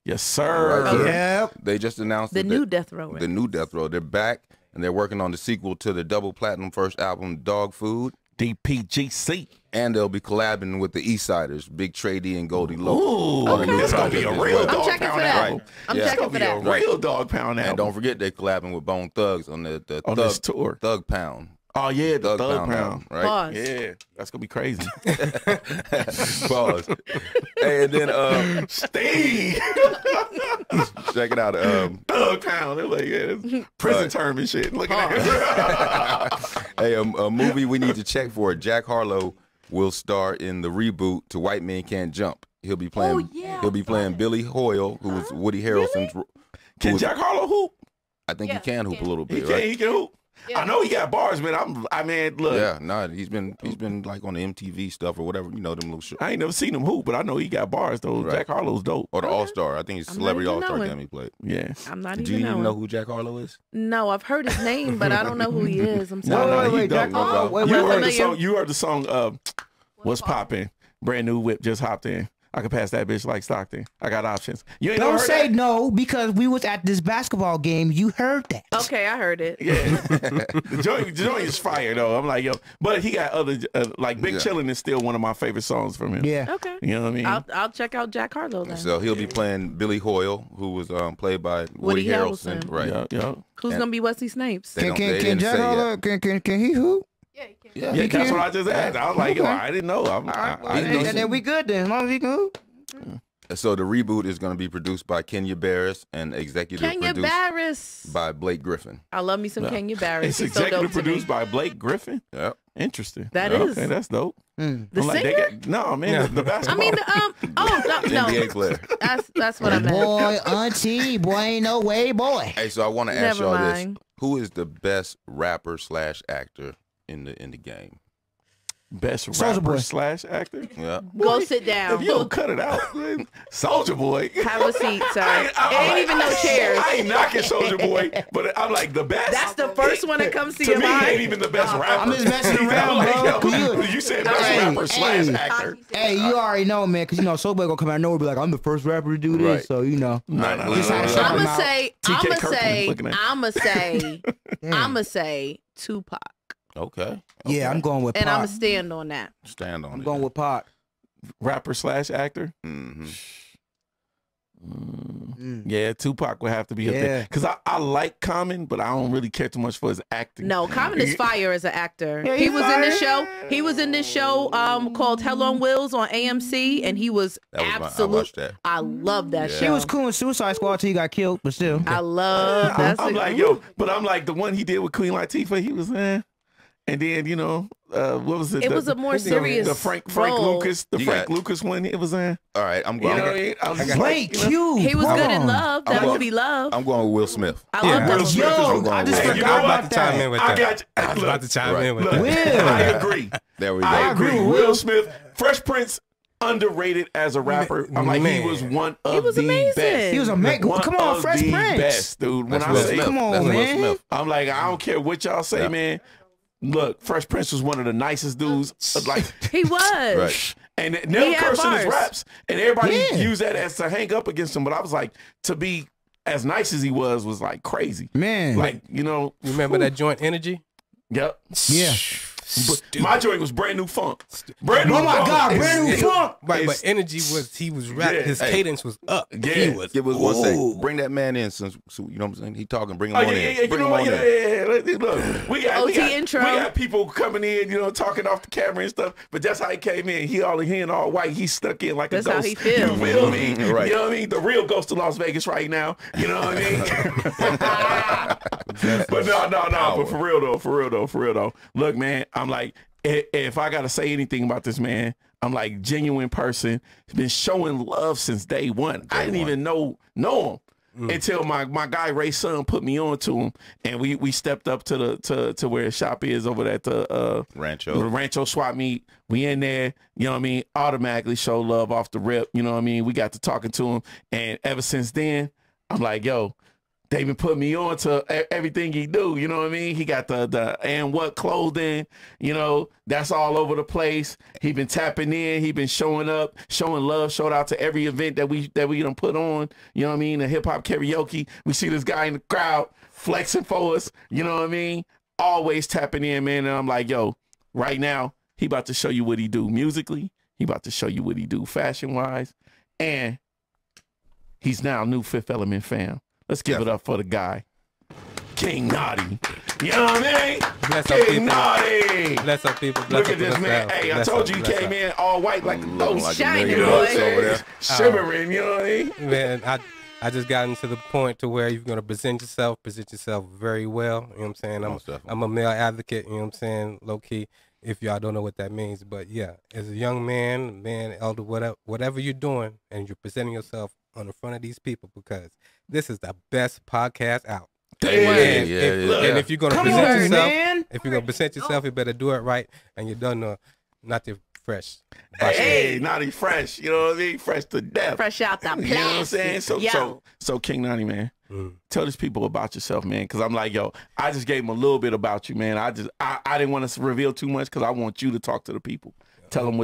Yes, sir. Right, Yep. They just announced The that new Death Row. The new Death Row. They're back, and they're working on the sequel to the double platinum first album, Dog Food. DPGC. And they'll be collabing with the East Siders, Big Trey D and Goldie Loc. Ooh, on the new it's gonna be project a as real well. Dog I'm checking Pound for that. album. I'm Yeah. checking for that. A real Dog Pound album. And don't forget they're collabing with Bone Thugs on the on this tour. Thug Pound. Oh yeah, the Thug Pound. album, right? Pause. Yeah, that's gonna be crazy. Pause. And then Steve, check it out. Thug Pound. They're like, it's prison term and shit. Look at that. Hey, a movie we need to check for. Jack Harlow will star in the reboot to White Men Can't Jump. He'll be playing. He'll be playing Billy Hoyle, who was Woody Harrelson's. Can Jack Harlow hoop? I think he can hoop a little He bit, can. right? He can hoop. Yeah. I know he got bars, man. Look. Yeah, no, he's been like on the MTV stuff or whatever, you know, them little shit. I ain't never seen him hoop, but I know he got bars though. Right. Jack Harlow's dope. Or the All-Star. I think he's I'm not Celebrity even All-Star knowing. game he played. Yeah. I'm not Do even you even knowing. know who Jack Harlow is? No, I've heard his name, but I don't know who he is. I'm No, sorry. no, he dope. Jack Harlow. Wait, You heard the wait. song. You heard the song. What's poppin'? Brand new whip just hopped in. I could pass that bitch like Stockton. I got options. You ain't Don't never heard say that? no, because we was at this basketball game. You heard that. Okay, I heard it. Yeah, the joint is fire though. I'm like, yo, but he got other like Big Chillin' is still one of my favorite songs from him. Yeah. Okay. You know what I mean? I'll check out Jack Harlow then. So he'll be playing Billy Hoyle, who was played by Woody Harrelson. Harrelson. Right. Yeah. Who's gonna be Wesley Snipes? They Can don't- they can didn't Jack say yet. Harlow can he hoop? Yeah, that's what I just asked. I was like, yo, Okay. I didn't know. I didn't know. And then we good then. As long as he can hoop. So the reboot is going to be produced by Kenya Barris and executive Kenya produced Barris. by Blake Griffin. I love me some Kenya Barris. It's He's so executive dope to me. produced by Blake Griffin. Yep. Interesting. That okay, is. that's dope. The I'm like, singer? no, man, the I basketball. mean, no. NBA player. That's what I meant. Boy, auntie, boy, ain't no way, boy. Hey, so I want to ask Never y'all mind. this: who is the best rapper / actor in the game? Best Soulja rapper Boy. / actor. Yeah. Go sit down. If you don't cut it out, Soulja Boy. Have a seat, sir. I It ain't even no chairs. I ain't knocking Soulja Boy, but I'm like the best. That's the first one that comes to To your me, he mind. ain't even the best rapper. I'm just messing around, I'm like, bro. yo, you said best Hey, rapper hey. / actor. Hey, you already know, man, because, Soulja Boy gonna come out of nowhere and be like, I'm the first rapper to do this. Right. So, No. Just had to shout him I'ma out. say, TK Kirkland I'ma say Tupac. Okay. Yeah, I'm going with And I'ma Pac. stand on that. Stand on I'm it. going with Pac. Rapper / actor. Mm-hmm. Yeah, Tupac would have to be up there Yeah. because I like Common, but I don't really care too much for his acting. No, Common is fire as an actor. Yeah, he he's was in this fire. show. He was in this show called Hell on Wheels on AMC, and he was I absolute. watched that. I love that Yeah. show. He was cool in Suicide Squad till he got killed, but still. I love that. I'm like, yo, but I'm like the one he did with Queen Latifah, he was and then what was it? It was a more serious the Frank role. Lucas, You got- Lucas one. It was All right, I'm You going. know what I mean? I was just Wait, like, Q. He was come good in on. Love. That I'm movie Love. I'm going with Will Smith. I love that Will Smith movie. is Yo, I'm going I just with- Hey, you forgot know what? about Chime in that. with I that. got you. I was about to chime in with Look, that. Will. I agree. There we go. I agree. agree with Will Will. Smith, Fresh Prince, underrated as a rapper. I'm like, he Man. was one of He was the amazing. best. He was amazing. One Come on, of Fresh the Prince. best, dude. When That's I Will say, Smith. come on, That's Will man. Smith. I'm like, I don't care what y'all say, Yeah. man. Look, Fresh Prince was one of the nicest dudes. Like, He was. Right. and never He had cursing his bars. raps. And everybody Yeah. used that as to hang up against him. But I was like, to be as nice as he was like crazy. Man. Like, You remember that joint Energy? Yep. Yeah. My joint was brand new funk. Brand new Oh my funk. God, brand new funk. Right, but energy was he was rapping. His cadence was up. Yeah. It was one second. Bring that man in, since you know what I'm saying. He talking. Bring him on in. Bring him on in. Look, we got people coming in, talking off the camera and stuff. But that's how he came in. He in all white. He stuck in like that's a ghost. How he feels. You feel me? Right. You know what I mean? The real ghost of Las Vegas right now. You know what I mean? But no. But for real though. Look, man, I'm like, if I gotta say anything about this man, I'm like genuine person. He's been showing love since day one. I didn't even know him. Until my guy Ray's son put me on to him, and we stepped up to where his shop is over at the Rancho swap meet. We in there, you know what I mean, automatically show love off the rip, you know what I mean. We got to talking to him, and ever since then, I'm like, yo, they been putting me on to everything he do, you know what I mean? He got the and what clothing, that's all over the place. He been tapping in, he been showing up, showing love, showed out to every event that we done put on, you know what I mean? The hip hop karaoke, we see this guy in the crowd flexing for us, you know what I mean? Always tapping in, man, and I'm like, yo, right now, he about to show you what he do musically, he about to show you what he do fashion-wise, and he's now new Fifth Element fam. Let's give it up for the guy, King Knawtti. You know what I mean? Bless King Knawtti. Bless up, people. Look at this man. Hey, I told you he came in all white like a ghost. Shining, boy. Shimmering, you know what I mean? Man, I just gotten to the point to where you're going to present yourself very well. You know what I'm saying? I'm a male advocate, you know what I'm saying, low key, if y'all don't know what that means. But yeah, as a young man, elder, whatever you're doing, and you're presenting yourself on the front of these people, because this is the best podcast out. And if you're gonna present yourself, you better do it right, and you don't know, not the fresh. Hey, Knawtti fresh, you know what I mean? Fresh to death. Fresh out the plastic. You know what I'm saying? So King Knawtti, man, tell these people about yourself, man, because I'm like, yo, I just gave them a little bit about you, man. I didn't want to reveal too much because I want you to talk to the people. Tell them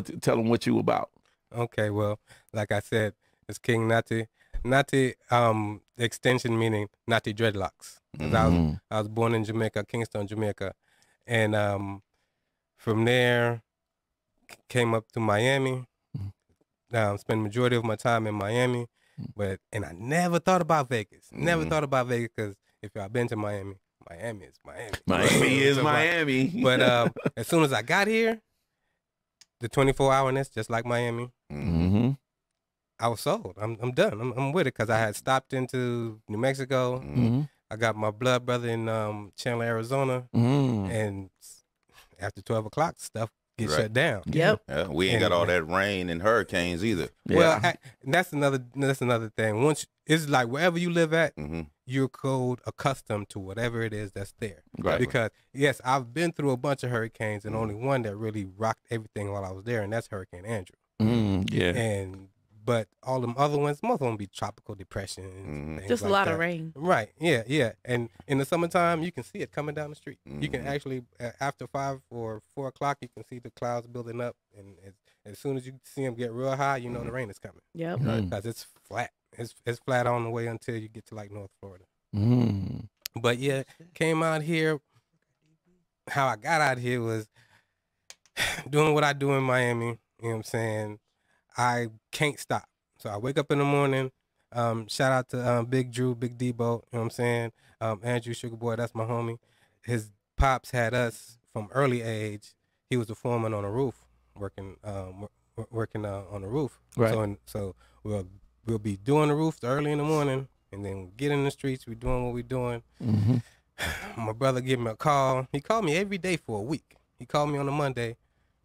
what you about. Okay, well, like I said, it's King Knawtti. Knawtti, extension meaning Knawtti dreadlocks. I was born in Jamaica, Kingston, Jamaica, and from there came up to Miami. Spent majority of my time in Miami, and I never thought about Vegas. Never thought about Vegas, because if y'all been to Miami, Miami is Miami. Miami is Miami. But as soon as I got here, the 24-hourness, just like Miami. I was sold. I'm done. I'm with it, because I had stopped into New Mexico. I got my blood brother in Chandler, Arizona, and after 12 o'clock, stuff gets shut down. Yep. Yeah, we ain't got all that rain and hurricanes either. Well, that's another thing. Once it's like wherever you live at, you're accustomed to whatever it is that's there. Right. Because yes, I've been through a bunch of hurricanes, and only one that really rocked everything while I was there, and that's Hurricane Andrew. But all them other ones, most of them be tropical depression. Just like a lot that. of rain. Right, yeah. And in the summertime, you can see it coming down the street. You can actually, after 5 or 4 o'clock, you can see the clouds building up. And as soon as you see them get real high, you know the rain is coming. Yep. Because it's flat. It's flat on the way until you get to like North Florida. But yeah, came out here. How I got out here was doing what I do in Miami. You know what I'm saying? I can't stop. So I wake up in the morning. Shout out to Big Drew, Big Debo. You know what I'm saying? Andrew Sugar Boy, that's my homie. His pops had us from early age. He was a foreman on a roof, working on the roof. Right. So we'll be doing the roof early in the morning, and then we get in the streets. We doing what we doing. My brother gave me a call. He called me every day for a week. He called me on a Monday.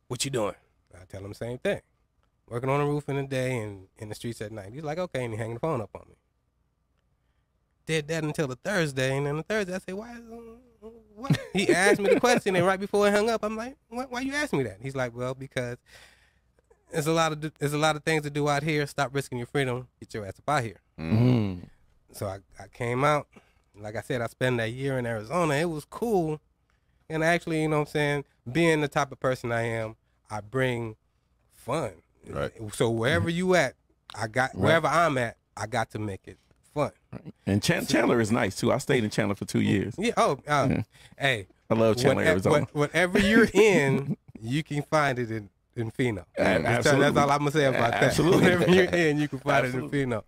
What you doing? I tell him the same thing. Working on the roof in the day and in the streets at night. He's like, okay, and he hanging the phone up on me. Did that until the Thursday, and then the Thursday I said, why? What? He asked me the question, and right before he hung up, I'm like, why you asking me that? He's like, well, because there's a lot of things to do out here. Stop risking your freedom. Get your ass up out here. So I came out. Like I said, I spent that year in Arizona. It was cool. And actually, you know what I'm saying, being the type of person I am, I bring fun. Right. So wherever you at, wherever I'm at, I got to make it fun. And Chandler is nice too. I stayed in Chandler for 2 years. Yeah. Hey, I love Chandler, Arizona. Whatever you're in, you can find it in Pheno. That's all I'm gonna say about that. Absolutely. Whatever you're in, you can find it in Pheno.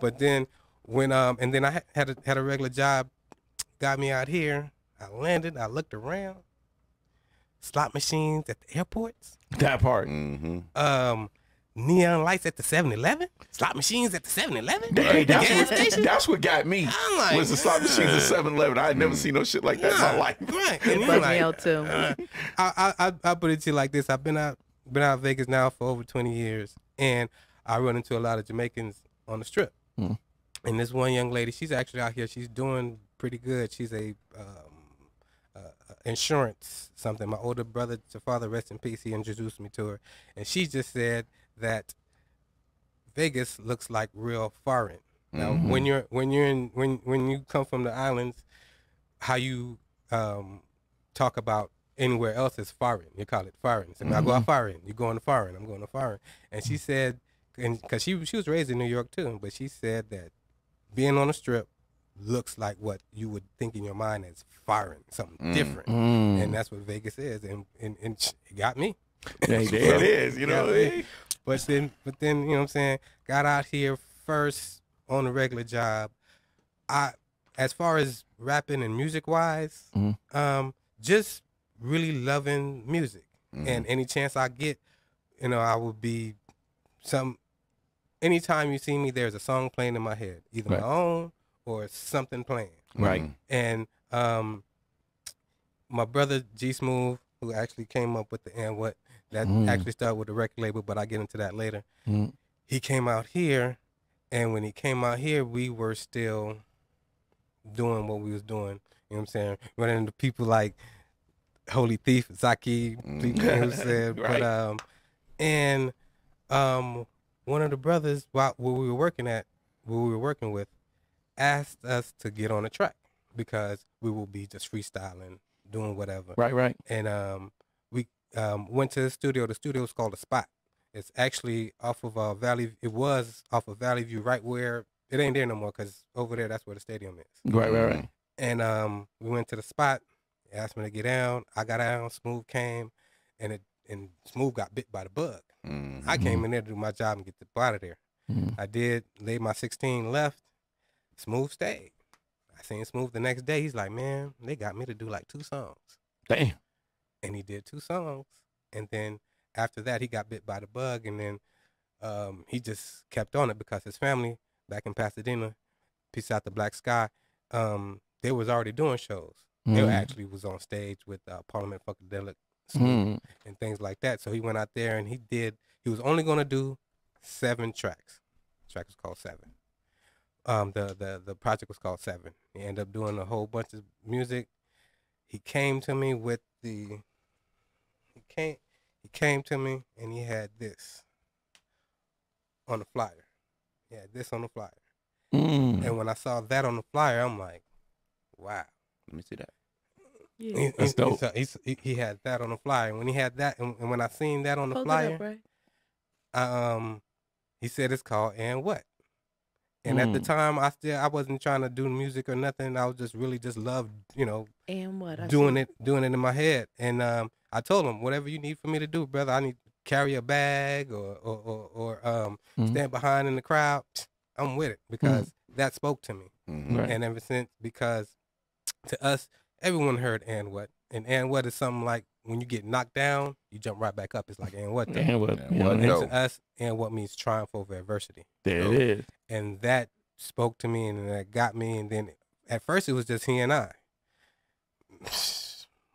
But then when and then I had a regular job, got me out here. I landed. I looked around. Slot machines at the airports. That part. Neon lights at the 7-Eleven. Slot machines at the 7-Eleven. Hey, that's what got me. Like, was the slot machines at 7-Eleven. I had never seen no shit like that in my life. Right. It bugged me out too. I put it to you like this. I've been out of Vegas now for over 20 years, and I run into a lot of Jamaicans on the strip. And this one young lady, she's actually out here. She's doing pretty good. She's a insurance something. My older brother, to father, rest in peace, he introduced me to her, and she just said that Vegas looks like real foreign. Now, when you come from the islands, how you talk about anywhere else is foreign. You call it foreign. So I go out foreign. You going to foreign. I'm going to foreign. And she said, and because she was raised in New York too, but she said that being on the strip looks like what you would think in your mind as foreign, something different, and that's what Vegas is, and it got me. Hey, there it is, you know. But then, you know what I'm saying? Got out here first on a regular job. As far as rapping and music wise, just really loving music, and any chance I get, you know, I will be anytime you see me, there's a song playing in my head, either my own or something playing. Right. And my brother G Smooth, who actually came up with the and what that actually started with the record label, but I'll get into that later. He came out here, and when he came out here, we were still doing what we was doing. You know what I'm saying? Running into people like Holy Thief, Zaki, you know what I'm saying? Right. But one of the brothers where we were working with, asked us to get on the track because we will be just freestyling, doing whatever. Right. And we went to the studio. The studio is called The Spot. It's actually off of Valley. It was off of Valley View, right where it ain't there no more because over there that's where the stadium is. Right. And we went to The Spot. They asked me to get down. I got down. Smooth came, and Smooth got bit by the bug. I came in there to do my job and get the out of there. I did. Laid my 16, left. Smooth stayed. I seen Smooth the next day. He's like, man, they got me to do like 2 songs. Damn. And he did 2 songs. And then after that, he got bit by the bug. And then he just kept on it because his family back in Pasadena, peace out the Black Sky, they was already doing shows. They actually was on stage with Parliament Funkadelic and things like that. So he went out there and he was only going to do 7 tracks. The track was called 7. The project was called 7. He ended up doing a whole bunch of music. He came to me with he came to me and he had this on the flyer. He had this on the flyer. And when I saw that on the flyer, I'm like, wow. Let me see that. Yeah. That's dope. He had that on the flyer. And when he had that, and when I seen that on the flyer, he said it's called And What. And at the time, I wasn't trying to do music or nothing. I was just really loved, you know, and what doing it in my head. And I told him, whatever you need for me to do, brother, I need to carry a bag or stand behind in the crowd. I'm with it because that spoke to me. Right. And ever since, because to us, everyone heard And What. And what is something like when you get knocked down, you jump right back up. It's like And What. And what? And to us, And What means triumph over adversity. There it is. And that spoke to me and that got me. And then at first it was just he and I.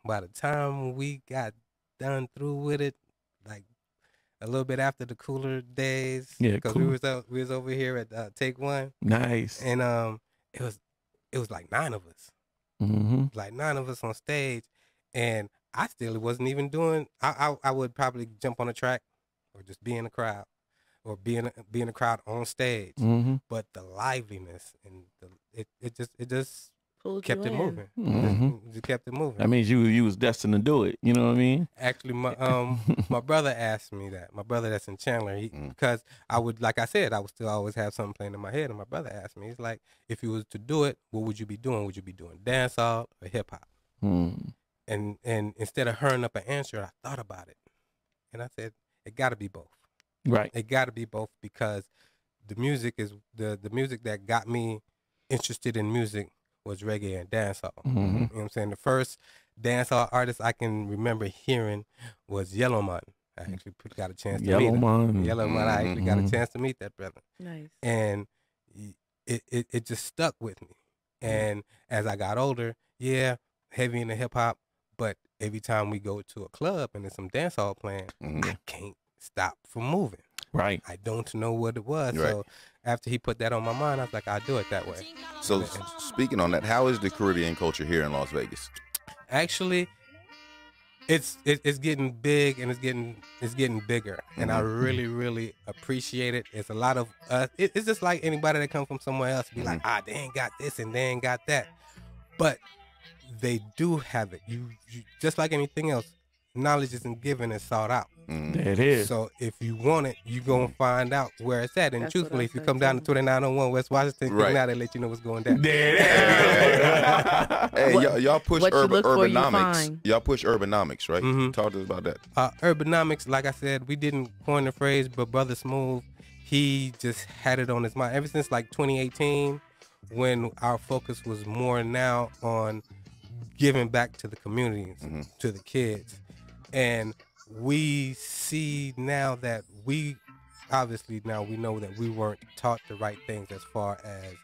By the time we got done through with it, like a little bit after the cooler days, because we was over here at Take One. Nice. And it was like 9 of us. Like 9 of us on stage, and I still wasn't even doing. I would probably jump on a track, or just be in the crowd, or be in the crowd on stage. But the liveliness and it just kept it moving. Just kept it moving. That means you was destined to do it. You know what I mean? Actually, my brother asked me that. My brother that's in Chandler, because I would, like I said, I would still always have something playing in my head. And my brother asked me, he's like, if you was to do it, what would you be doing? Would you be doing dancehall or hip hop? And instead of hurrying up an answer, I thought about it, and I said, it got to be both. Right. It got to be both, because the music is the music that got me interested in music was reggae and dancehall. You know what I'm saying? The first dancehall artist I can remember hearing was Yellow Man. I actually got a chance to meet him. Yellow Man. I actually got a chance to meet that brother. Nice. And it just stuck with me. And as I got older, heavy into hip hop, but every time we go to a club and there's some dancehall playing, I can't stop from moving. Right. I don't know what it was. Right. So after he put that on my mind, I was like, I'll do it that way. So speaking on that, how is the Caribbean culture here in Las Vegas? Actually, it's getting big and it's getting bigger, and I really appreciate it. It's a lot of it's just like anybody that comes from somewhere else be like, they ain't got this and they ain't got that, but they do have it. You just like anything else, knowledge isn't given, it's sought out. There it is. So if you want it, you gonna find out where it's at. And That's truthfully, if you said come down to 2901 West Washington, now they let you know what's going down. There it is. Hey, y'all push what you look for, you urbanomics. find. Y'all push urbanomics, right? Talk to us about that. Urbanomics, like I said, we didn't coin the phrase, but Brother Smooth, he just had it on his mind ever since like 2018, when our focus was more now on giving back to the communities, to the kids. And we see now that we know that we weren't taught the right things as far as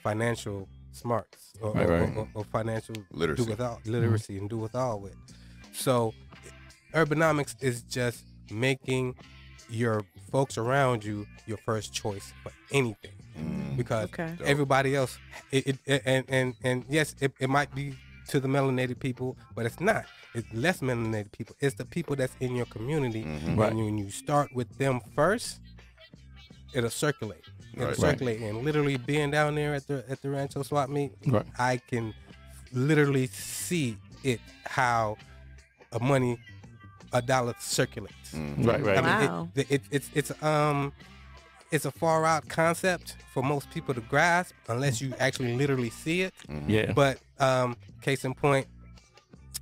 financial smarts or financial literacy and do with all with. So urbanomics is just making your folks around you your first choice for anything, because everybody else and yes, it might be to the melanated people, but it's not. It's less melanated people. It's the people that's in your community. And when you start with them first, it'll circulate. It'll circulate. And literally being down there at the Rancho swap meet, I can literally see it, how a dollar circulates. Right. Wow. It's a far out concept for most people to grasp unless you actually literally see it. Yeah. But case in point,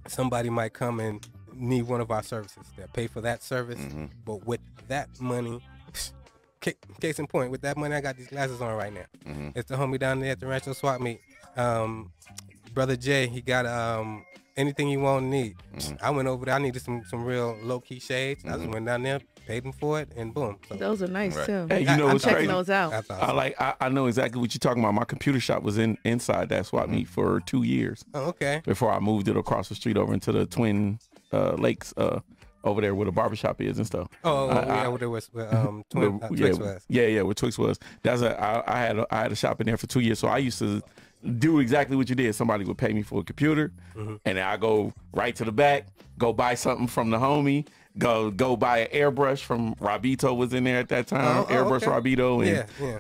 somebody might come and need one of our services. They'll pay for that service, but with that money, case in point, with that money, I got these glasses on right now. It's the homie down there at the Rancho swap meet. Brother Jay, he got anything you want and need. I went over there. I needed some real low key shades. I just went down there, paid him for it, and boom. So, Those are nice too. Hey, you know what's I'm crazy? checking those out. that's awesome. I know exactly what you're talking about. My computer shop was inside that swap meet for 2 years Oh, okay. before I moved it across the street over into the Twin Lakes over there where the barbershop is and stuff. Where there was Twix was. Yeah, where Twix was. I had a shop in there for 2 years, so I used to do exactly what you did. Somebody would pay me for a computer, and then I go right to the back, go buy something from the homie, go buy an airbrush from Rabito was in there at that time. Airbrush Rabito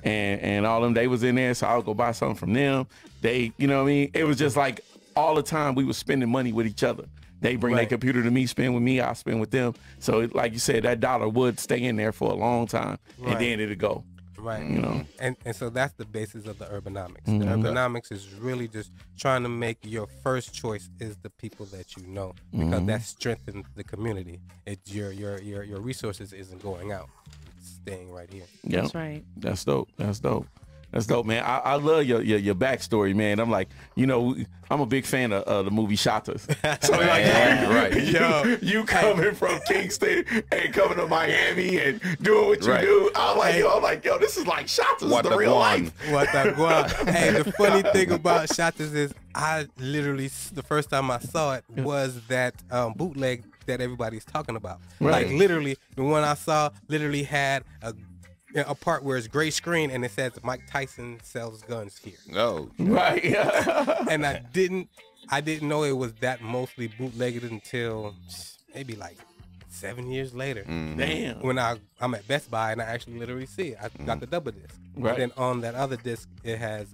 and all them, they was in there, so I would go buy something from them. They, you know what I mean? It was just like all the time we was spending money with each other. They bring their computer to me, spend with me, I spend with them. So like you said, that dollar would stay in there for a long time, and then it'd go. Right. You know. And so that's the basis of the urbanomics. The urbanomics is really just trying to make your first choice is the people that you know, because that strengthens the community. It's your resources isn't going out. It's staying right here. Yeah. That's right. That's dope. That's dope, man. I love your backstory, man. I'm like, you know, I'm a big fan of the movie Shotters. So like, you coming from Kingston and coming to Miami and doing what you do. I'm like, yo, this is like Shotters, the real life. Hey, the funny thing about Shotters is I literally, the first time I saw it was that bootleg that everybody's talking about. Right. Like literally, the one I saw literally had a part where it's gray screen and it says Mike Tyson sells guns here. No. Right. And I didn't know it was that mostly bootlegged until maybe like 7 years later. Damn. When I'm at Best Buy and I actually literally see it. I got the double disc. Right. And then on that other disc it has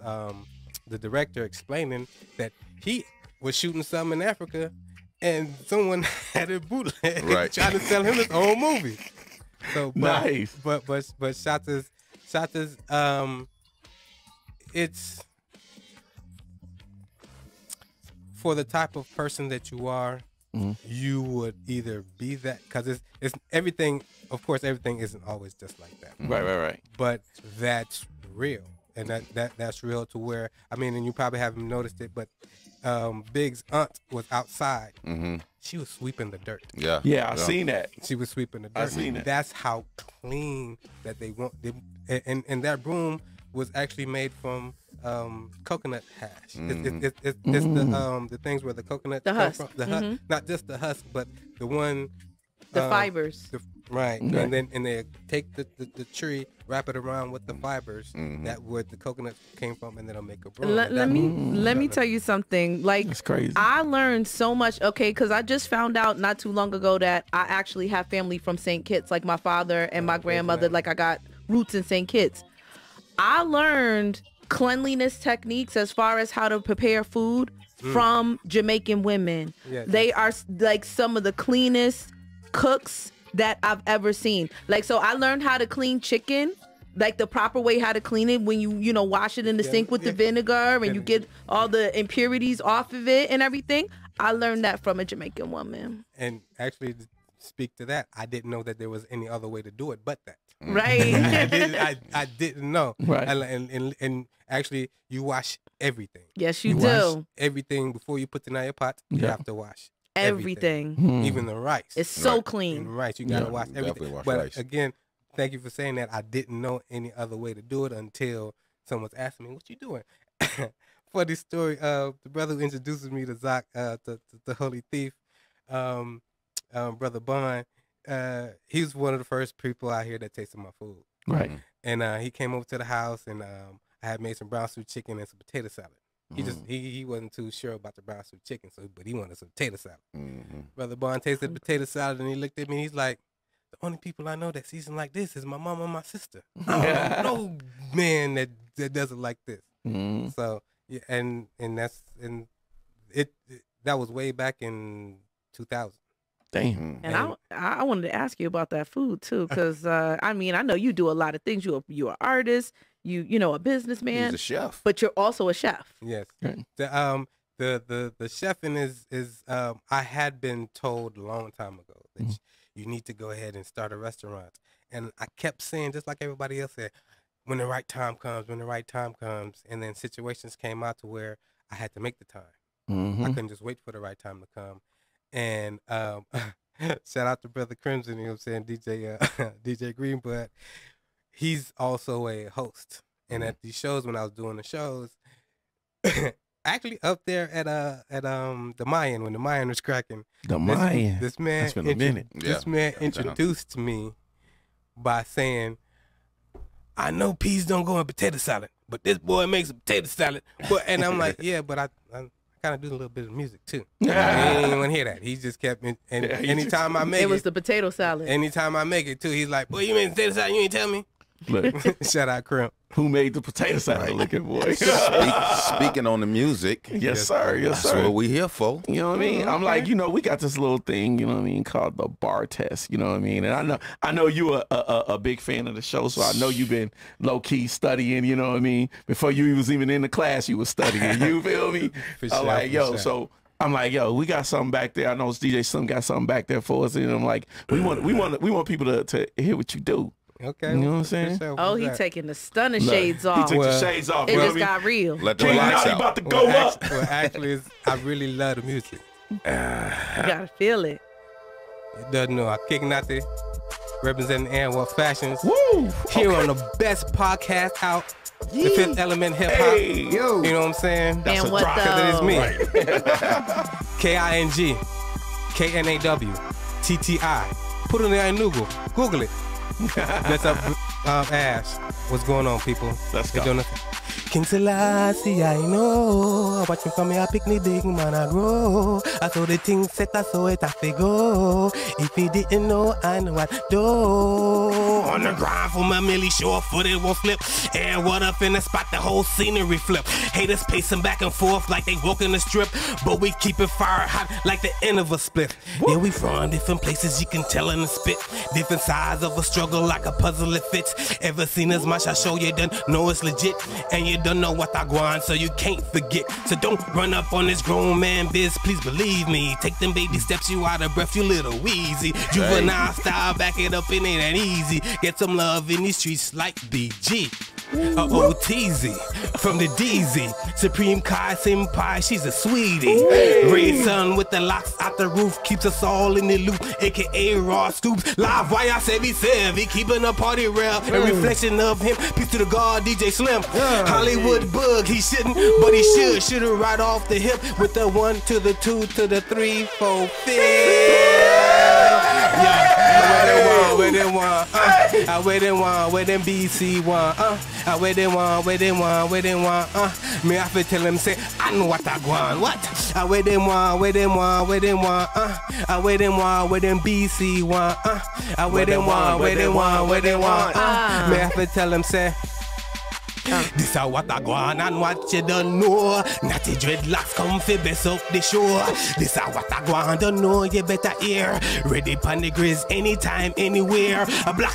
the director explaining that he was shooting something in Africa, and someone had a bootleg trying to sell him his own movie. So nice. But Shotta's it's for the type of person that you are. You would either be that, because it's everything. Of course, everything isn't always just like that. Right. But that's real, and that's real to where, I mean, and you probably haven't noticed it, but Big's aunt was outside. She was sweeping the dirt. Yeah, I seen that. She was sweeping the dirt. I seen it. That's how clean that they want. And that broom was actually made from coconut hash. It's the things where the coconut the come husk. from. The husk, not just the husk, but the one the fibers. Right. And then they take the tree, wrap it around with the fibers that where the coconut came from, and then they'll make a broom. Let me tell you something. Like, that's crazy. I learned so much. Okay, because I just found out not too long ago that I actually have family from St. Kitts, like my father and my grandmother. Like, I got roots in St. Kitts. I learned cleanliness techniques as far as how to prepare food from Jamaican women. They are like some of the cleanest cooks that I've ever seen. Like, so I learned how to clean chicken, like the proper way how to clean it when you wash it in the sink with the vinegar and you get all the impurities off of it and everything. I learned that from a Jamaican woman. And actually, to speak to that, I didn't know that there was any other way to do it but that. Right. I didn't know. Right. And actually, you wash everything. Yes, you wash do. everything before you put it in your pot. You have to wash everything. Even the rice. It's so clean. And rice, you gotta wash everything. Definitely wash but rice. again, thank you for saying that. I didn't know any other way to do it until someone's asking me, "What you doing?" Funny story. The brother who introduces me to Zach, the Holy Thief, Brother Bond. He was one of the first people out here that tasted my food. Right. And he came over to the house, and I had made some brown stew chicken and some potato salad. He wasn't too sure about the brown stew chicken, but he wanted some potato salad. Brother Bond tasted the potato salad, and he looked at me, and he's like, "The only people I know that season like this is my mom and my sister. I don't know no man that does it like this." So yeah, and that was way back in 2000. Damn. And I wanted to ask you about that food too, because I mean, I know you do a lot of things. You're an artist. You know, a businessman. He's a chef, but you're also a chef. Yes. The chefing is I had been told a long time ago that you need to go ahead and start a restaurant, and I kept saying, just like everybody else said, when the right time comes, and then situations came out to where I had to make the time. I couldn't just wait for the right time to come. And shout out to Brother Crimson, you know what I'm saying, DJ Greenbud. He's also a host. And at these shows, when I was doing the shows, actually up there at the Mayan, when the Mayan was cracking. The Mayan. This man, that's been a minute. This man introduced me by saying, "I know peas don't go in potato salad, but this boy makes a potato salad." And I'm like, yeah, but I kind of do a little bit of music too. He didn't want to hear that. He just kept me. And anytime I make it was the potato salad. Anytime I make it too, he's like, "Boy, you made potato salad? You ain't tell me." Look, shout out Crimp. Who made the potato salad? Looking boy. Speaking on the music, yes sir. That's what we here for. You know what I mean? I'm like, we got this little thing, you know what I mean, called the bar test. You know what I mean? And I know you are a big fan of the show, so I know you've been low key studying. You know what I mean? Before you was even in the class, you was studying. You feel me? I'm like, so. I'm like, we got something back there. I know DJ Slim got something back there for us, and I'm like, we want people to hear what you do. Okay. You know what I'm saying? He taking the stunner shades off. He took the shades off. It just got real. Let the lights out. About to go up. Actually, I really love the music. You gotta feel it. You doesn't know. I kick Knawtti, representing Anwar Fashions. Woo! Here on the best podcast out, the Fifth Element Hip Hop. Hey, yo. You know what I'm saying? That's and a what drop. Because it is me. Right. King, KNAW, TTI. Put it in Google. Google it. That's up, Ash. What's going on, people? Let's go. King Selassie, I know. Watching from me, I pick me big man and roll. I saw the thing set, I saw it, I go. If you didn't know, I know what do. On the grind for my milli, short footed won't flip. Air what up in the spot, the whole scenery flip. Haters pacing back and forth like they walking the strip, but we keep it fire hot like the end of a split. Yeah, we from different places, you can tell in the spit. Different sides of a struggle like a puzzle it fits. Ever seen as much I show you done know it's legit, and you don't know what I want, so you can't forget. So don't run up on this grown man biz, please believe me. Take them baby steps, you out of breath, you little wheezy. Juvenile style, back it up, it ain't that easy. Get some love in these streets like BG. OTZ from the DZ. Supreme Kai Senpai, she's a sweetie. Ray Sun with the locks out the roof keeps us all in the loop, aka Raw Scoops. Live wire 77, keeping the party real. A reflection of him. Peace to the God, DJ Slim. Hollywood bug, he shouldn't, but he should. Should've right off the hip with the 1 to the 2 to the 3, 4, 5. Yeah, where they want, I where they want, where them BC want, I where they want, where they want, where they want, me have to tell them say, I know what I want, what? I where they want, where they want, where they want, I where they want, where them BC want, I where they want, where they want, where they want, me have to tell them say, this is what I go on and what you don't know. Knawtti dreadlocks come fi best up the show. This is what I go on, don't know, you better hear. Ready pan the grizz anytime, anywhere. A blow,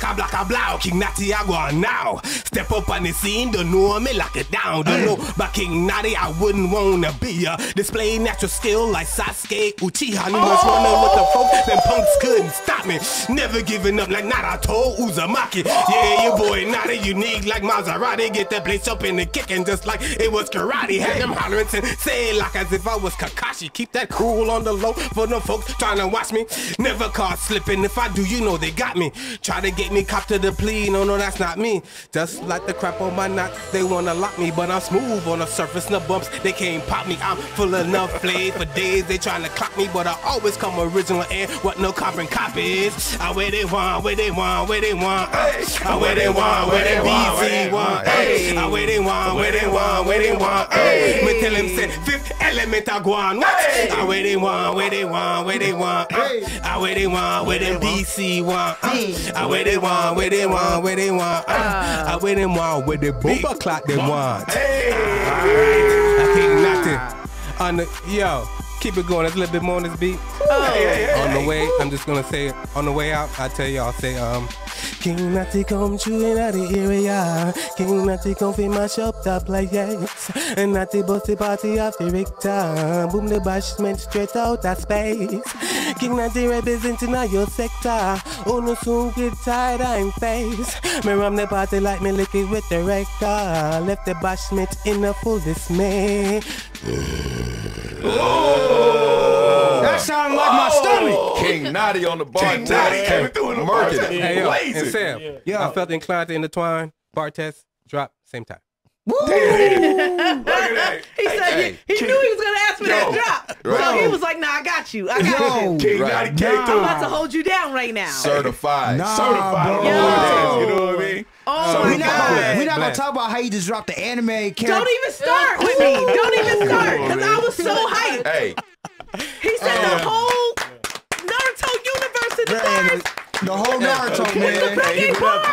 King Knawtti I go on now. Step up on the scene, don't know me lock it down. Don't know, but King Knawtti I wouldn't wanna be ya. Display natural skill like Sasuke Uchiha. Numerous running with the folk, them punks couldn't stop me. Never giving up like Naruto Uzumaki. Yeah, your boy Knawtti unique like Maserati. Get the place up in the kicking just like it was karate. Had them hollering and say like as if I was Kakashi. Keep that cool on the low for them folks trying to watch me. Never caught slipping. If I do, you know they got me. Try to get me cop to the plea. No, that's not me. Just like the crap on my knot, they wanna lock me, but I'm smooth on the surface. No bumps, they can't pop me. I'm full enough play for days. They trying to clock me, but I always come original and what no carbon copies. I where they want, where they want, where they want. I where they want, where they BC want. I where they want, where they want, where they want. Me tell them say fifth element I go on. What? I where they want, where they want, where they want. I where they want, where them BC want. I where they want, where they want, where they want. I where they want, where the booba clock they want. Alright, I think Knawtti on the yo. Keep it going. There's a little bit more on this beat. On the way, I'm just gonna say on the way out, I tell y'all say King Knawtti come true in the area. King Knawtti come fi mash up the place. And Knawtti bust the party after Victor. Boom the bashment straight out of space. King Knawtti representing your sector. Oh no soon get tired I'm face. Me rum the party like me lick it with the rector. Left the bashment in a full dismay. That sounded like my stomach. King Knawtti on the bar. King Knawtti came through in the bar. Hey, yo, and Sam, I felt inclined to intertwine, bar test, drop, same time. Look at that. He said he knew he was going to ask for that drop. So he was like, nah, I got you. I got you. King Knawtti came through. I'm about to hold you down right now. Certified. Certified. Yo. You know what I mean? Oh, We're my God. not gonna talk about how you just dropped the anime character. Don't even start with me. Don't even start. Because I was so hyped. Hey. He said the whole Naruto universe in the bars. The whole Naruto, man.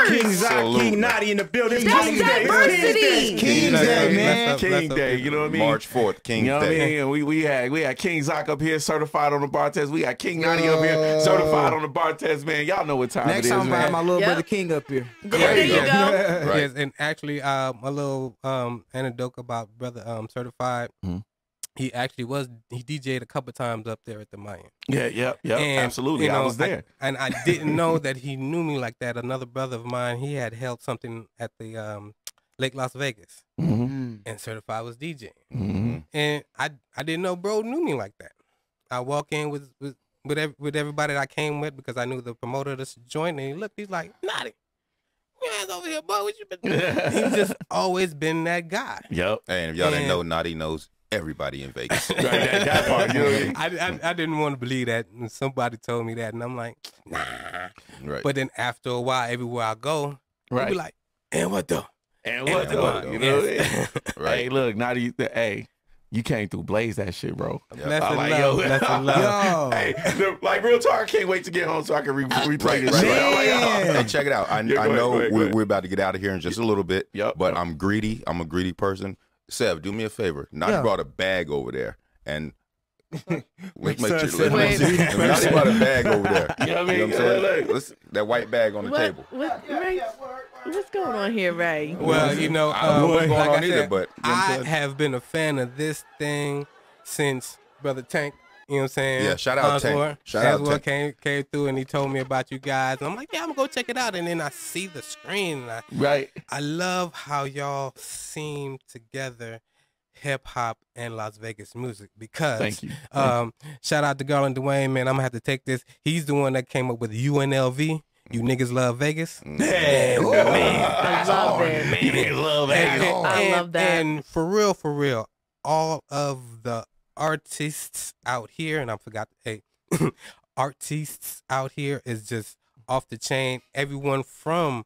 King Zach, King Knawtti in the building. That's King's diversity. King's Day, man. King Day, you know what I mean? March 4th, King's You know what I Day. mean? We had King Zach up here certified on the bar test. We got King Knawtti up here certified on the bar test, man. Y'all know what time Next it is, time I have man. my little brother King up here. There you go. Right. Yes, and actually, a little anecdote about brother Certified. He actually he DJ'd a couple times up there at the Mayan. Yeah, And, absolutely. you know, I was there. I didn't know that he knew me like that. Another brother of mine, he had held something at the Lake Las Vegas, and Certified was DJing. And I didn't know bro knew me like that. I walk in with everybody that I came with because I knew the promoter of this joint, and he looked, he's like, Knawtti, you ass over here, boy, what you been doing? He's just always been that guy. Yep. And if y'all didn't know, Knawtti knows everybody in Vegas. that part, you know what I mean? I didn't want to believe that, and somebody told me that, and I'm like, nah. Right. But then after a while, everywhere I go, they be like, and what the? And what though? You know? Right. Hey, look, Knawtti, hey, you came through blaze that shit, bro. Bless I'm and like, love. yo. Bless and love. Hey, like real talk, I can't wait to get home so I can replay this Right. shit. I'm like, yo. Hey, check it out. I Yeah, go know ahead, go ahead. we're about to get out of here in just a little bit. Yep. But I'm greedy. I'm a greedy person. Sev, do me a favor. Knawtti brought a bag over there, and let's make sure. Knawtti brought a bag over there. You know what I mean? You know what I'm saying? That white bag on the table. What's going on here, Ray? Well, you know, I don't know what's going like on I either, said, but you know what I'm I saying? have been a fan of this thing since Brother Tank. You know what I'm saying? Yeah, shout out Tank. Shout out Tank. Came through and he told me about you guys. And I'm like, yeah, I'm gonna go check it out. And then I see the screen. And I love how y'all seem together, hip hop and Las Vegas music. Because Thank you. Shout out to Garland Dwayne, man. I'm gonna have to take this. He's the one that came up with UNLV. You niggas love Vegas. Yeah, man. I love it. Man, you niggas love Vegas. I love that. And for real, all of the artists out here, and I forgot, hey, artists out here is just off the chain. Everyone from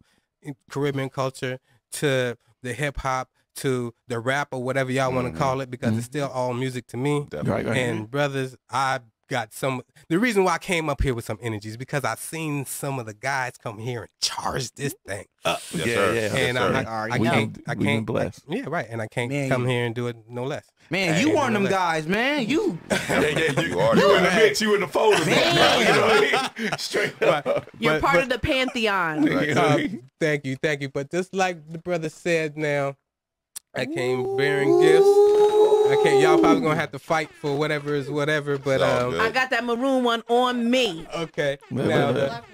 Caribbean culture to the hip hop to the rap or whatever y'all want to call it, because it's still all music to me. Definitely. Right. And brothers, I got the reason why I came up here with some energy is because I seen some of the guys come here and charge this thing up. Yes, sir. And I'm like, I can't, blessed. yeah, right. And I can't Man, come here and do it no less. Man, you one of them guys, man. You. You are. You in the mix, you in the folders, bro. You know what I mean? Straight up. You're part of the pantheon. Thank you. But just like the brother said, now I came bearing gifts. Y'all probably gonna have to fight for whatever is whatever. But I got that maroon one on me. okay. Now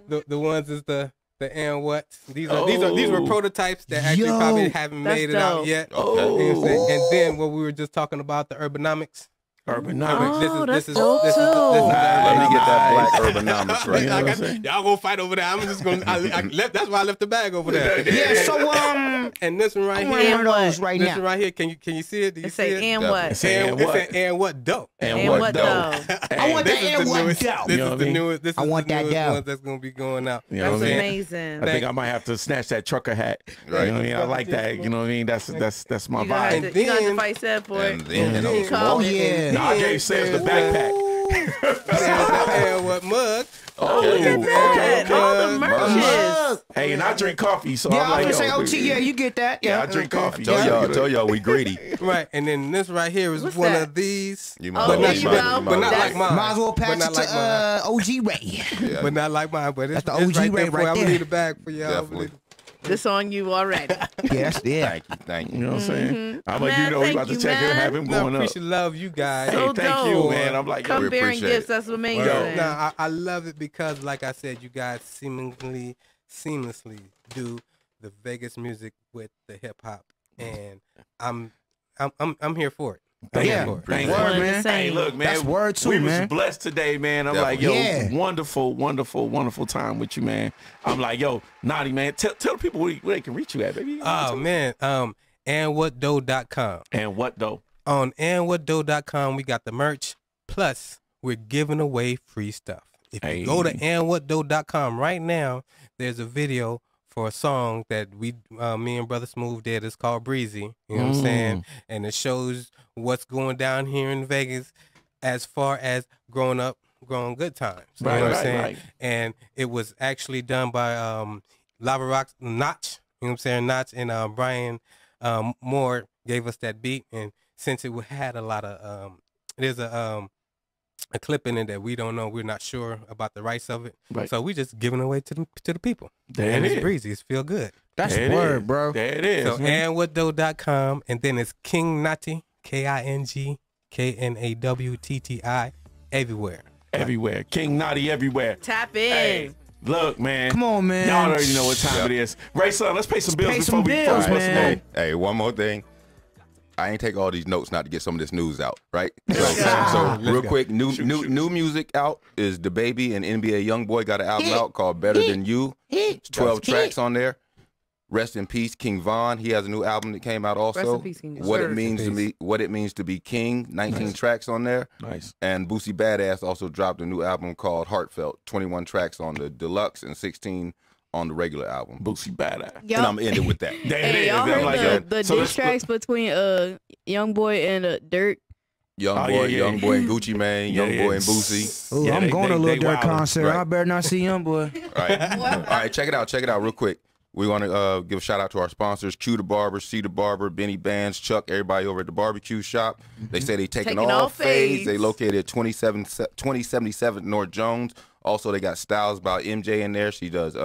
the ones is the and what these were prototypes that actually probably haven't made it out yet. Okay. You know what I'm saying? And then what we were just talking about, the urbanomics. Urbanomics. This is dope too. Let me get that black urbanomics right. You know what I'm saying? Y'all gonna fight over there. I'm just gonna. That's why I left the bag over there. Yeah. So And this one right I'm here. wearing one of those right This now. one right here. Can you see it? Do you It see say it? and Definitely. what? And what? And what dope. And what though? I want This that is and the what newest. dope. This You know is what the I mean? newest. This I is want the that newest dope. ones that's gonna be going out. You know That's what I mean? amazing. I think I might have to snatch that trucker hat. Right. You know what I mean? I like that. You know what I mean? That's my You gonna vibe. have to, you gonna have to fight Seth for And it. then He also- called Oh it. yeah. Nah, I gave Sam the backpack. And what mug? Oh, Look at that. All the merches. Hey, and I drink coffee, so Yeah, I'm I like, was gonna say yo, OT. Yeah, you get that. yeah, Yeah, I drink coffee. Tell y'all we greedy. Right, and then this right here is What's one that? of these. You Oh, might there as you well- go. But not That's- like mine. Might as well But pass not it like mine. to OG Ray. Yeah. But not like mine. But it's, That's the it's OG right there Ray for right you. I'm gonna there. leave the bag for y'all. Definitely. This on you already. Yes, yeah. Thank You you. know what I'm saying? I'm like, Man, you know, we thank about to you, check him, man. have him No, going up. appreciate love you guys. Hey, So thank you, dope. man. I'm like, yo, Come we bearing appreciate gifts. it. That's amazing. Now I love it because, like I said, you guys seamlessly do the Vegas music with the hip hop, and I'm here for it. I'm Yeah. here for it. thank Word, you. man. Hey, look, man. That's word too, we man. was blessed today, man. I'm Definitely. like, yo, Yeah. wonderful, wonderful, wonderful time with you, man. I'm like, yo, Knawtti, man. Tell the people where they can reach you at, baby. Oh man, andwhatdough.com. And what though? On andwhatdough.com, we got the merch. Plus, we're giving away free stuff. If you go to andwhatdough.com right now, there's a video for a song that me and Brother Smooth did. It's called Breezy. You know what I'm saying? And it shows what's going down here in Vegas as far as growing good times. You know what I'm saying? Right. And it was actually done by Lava Rock's Notch. You know what I'm saying? Notch and Brian Moore gave us that beat. And since it had a lot of there's a clip in it that we don't know, we're not sure about the rights of it. Right. So we just giving away to the people. There and it it's is. breezy. It's feel good. That's There it word, is. bro. There it is. So man. andwhatdough.com, and then it's King Knawtti, KingKnawtti everywhere. Everywhere. King Knawtti everywhere. Tap in. Hey, look, man. Come on, man. Y'all already know what time it is. Ray, son, let's pay some bills pay before some we bills, first put some man. money. Hey, one more thing. I ain't take all these notes not to get some of this news out, right? So Let's real go. quick, new music out is the Baby and NBA YoungBoy got an album out called Better Than You. It's 12 tracks on there. Rest in peace, King Von. He has a new album that came out also. Rest in peace, King. What Rest it means to me, what it means to be king. 19 tracks on there. Nice. And Boosie Badass also dropped a new album called Heartfelt. 21 tracks on the deluxe and 16 on the regular album. Boosie badass. And I'm gonna end it with that. There Hey, it is. y'all I'm heard like, the diss tracks between Youngboy and Dirk? Young boy and Gucci Mane, Young boy and Boosie. Ooh, I'm going to a Lil Durk concert. Right. I better not see Young Boy. All right, check it out real quick. We want to give a shout out to our sponsors, Q the Barber, C the Barber, Benny Bands, Chuck, everybody over at the barbecue shop. They say they taking all fades. They located at 2077 North Jones. Also, they got Styles by MJ in there. She does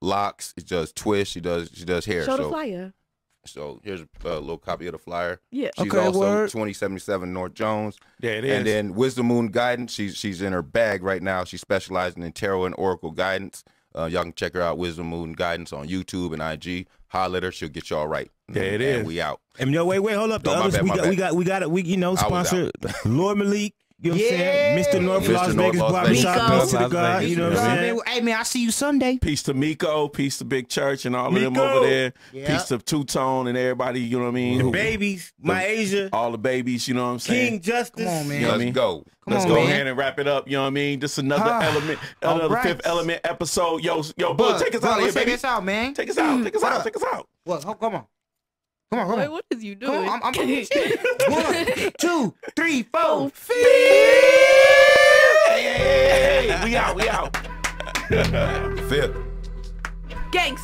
locks, she does twist, she does hair. Show the flyer. So here's a little copy of the flyer. Yeah. She's also 2077 North Jones. Yeah, it is. And then Wisdom Moon Guidance. She's in her bag right now. She's specializing in tarot and oracle guidance. Y'all can check her out, Wisdom Moon Guidance, on YouTube and IG. Holler at her, she'll get y'all right. Yeah, it is. We out. And wait, hold up. The others, we got it. Sponsor Lord Malik. You know what I'm saying? Mr. North Las Vegas Barbershop. Peace to the God. You know what I'm saying? Hey, man, I see you Sunday. Peace to Miko, peace to Big Church and all of them over there. Yep. Peace to Two-Tone and everybody, you know what I mean? The babies, my Asia. All the babies, you know what I'm saying? King Justice. Come on, man. You know what I mean? Go. Let's go ahead and wrap it up, you know what I mean? Just another element, another Fifth Element episode. Yo, Bud, take us out here, baby. Take us out, man. Take us out, take us out, take us out. What? Come on. Come on. Wait, what is you doing? Come on, I'm 1, 2, 3, 4. Hey, we out. Fifth. Gangs.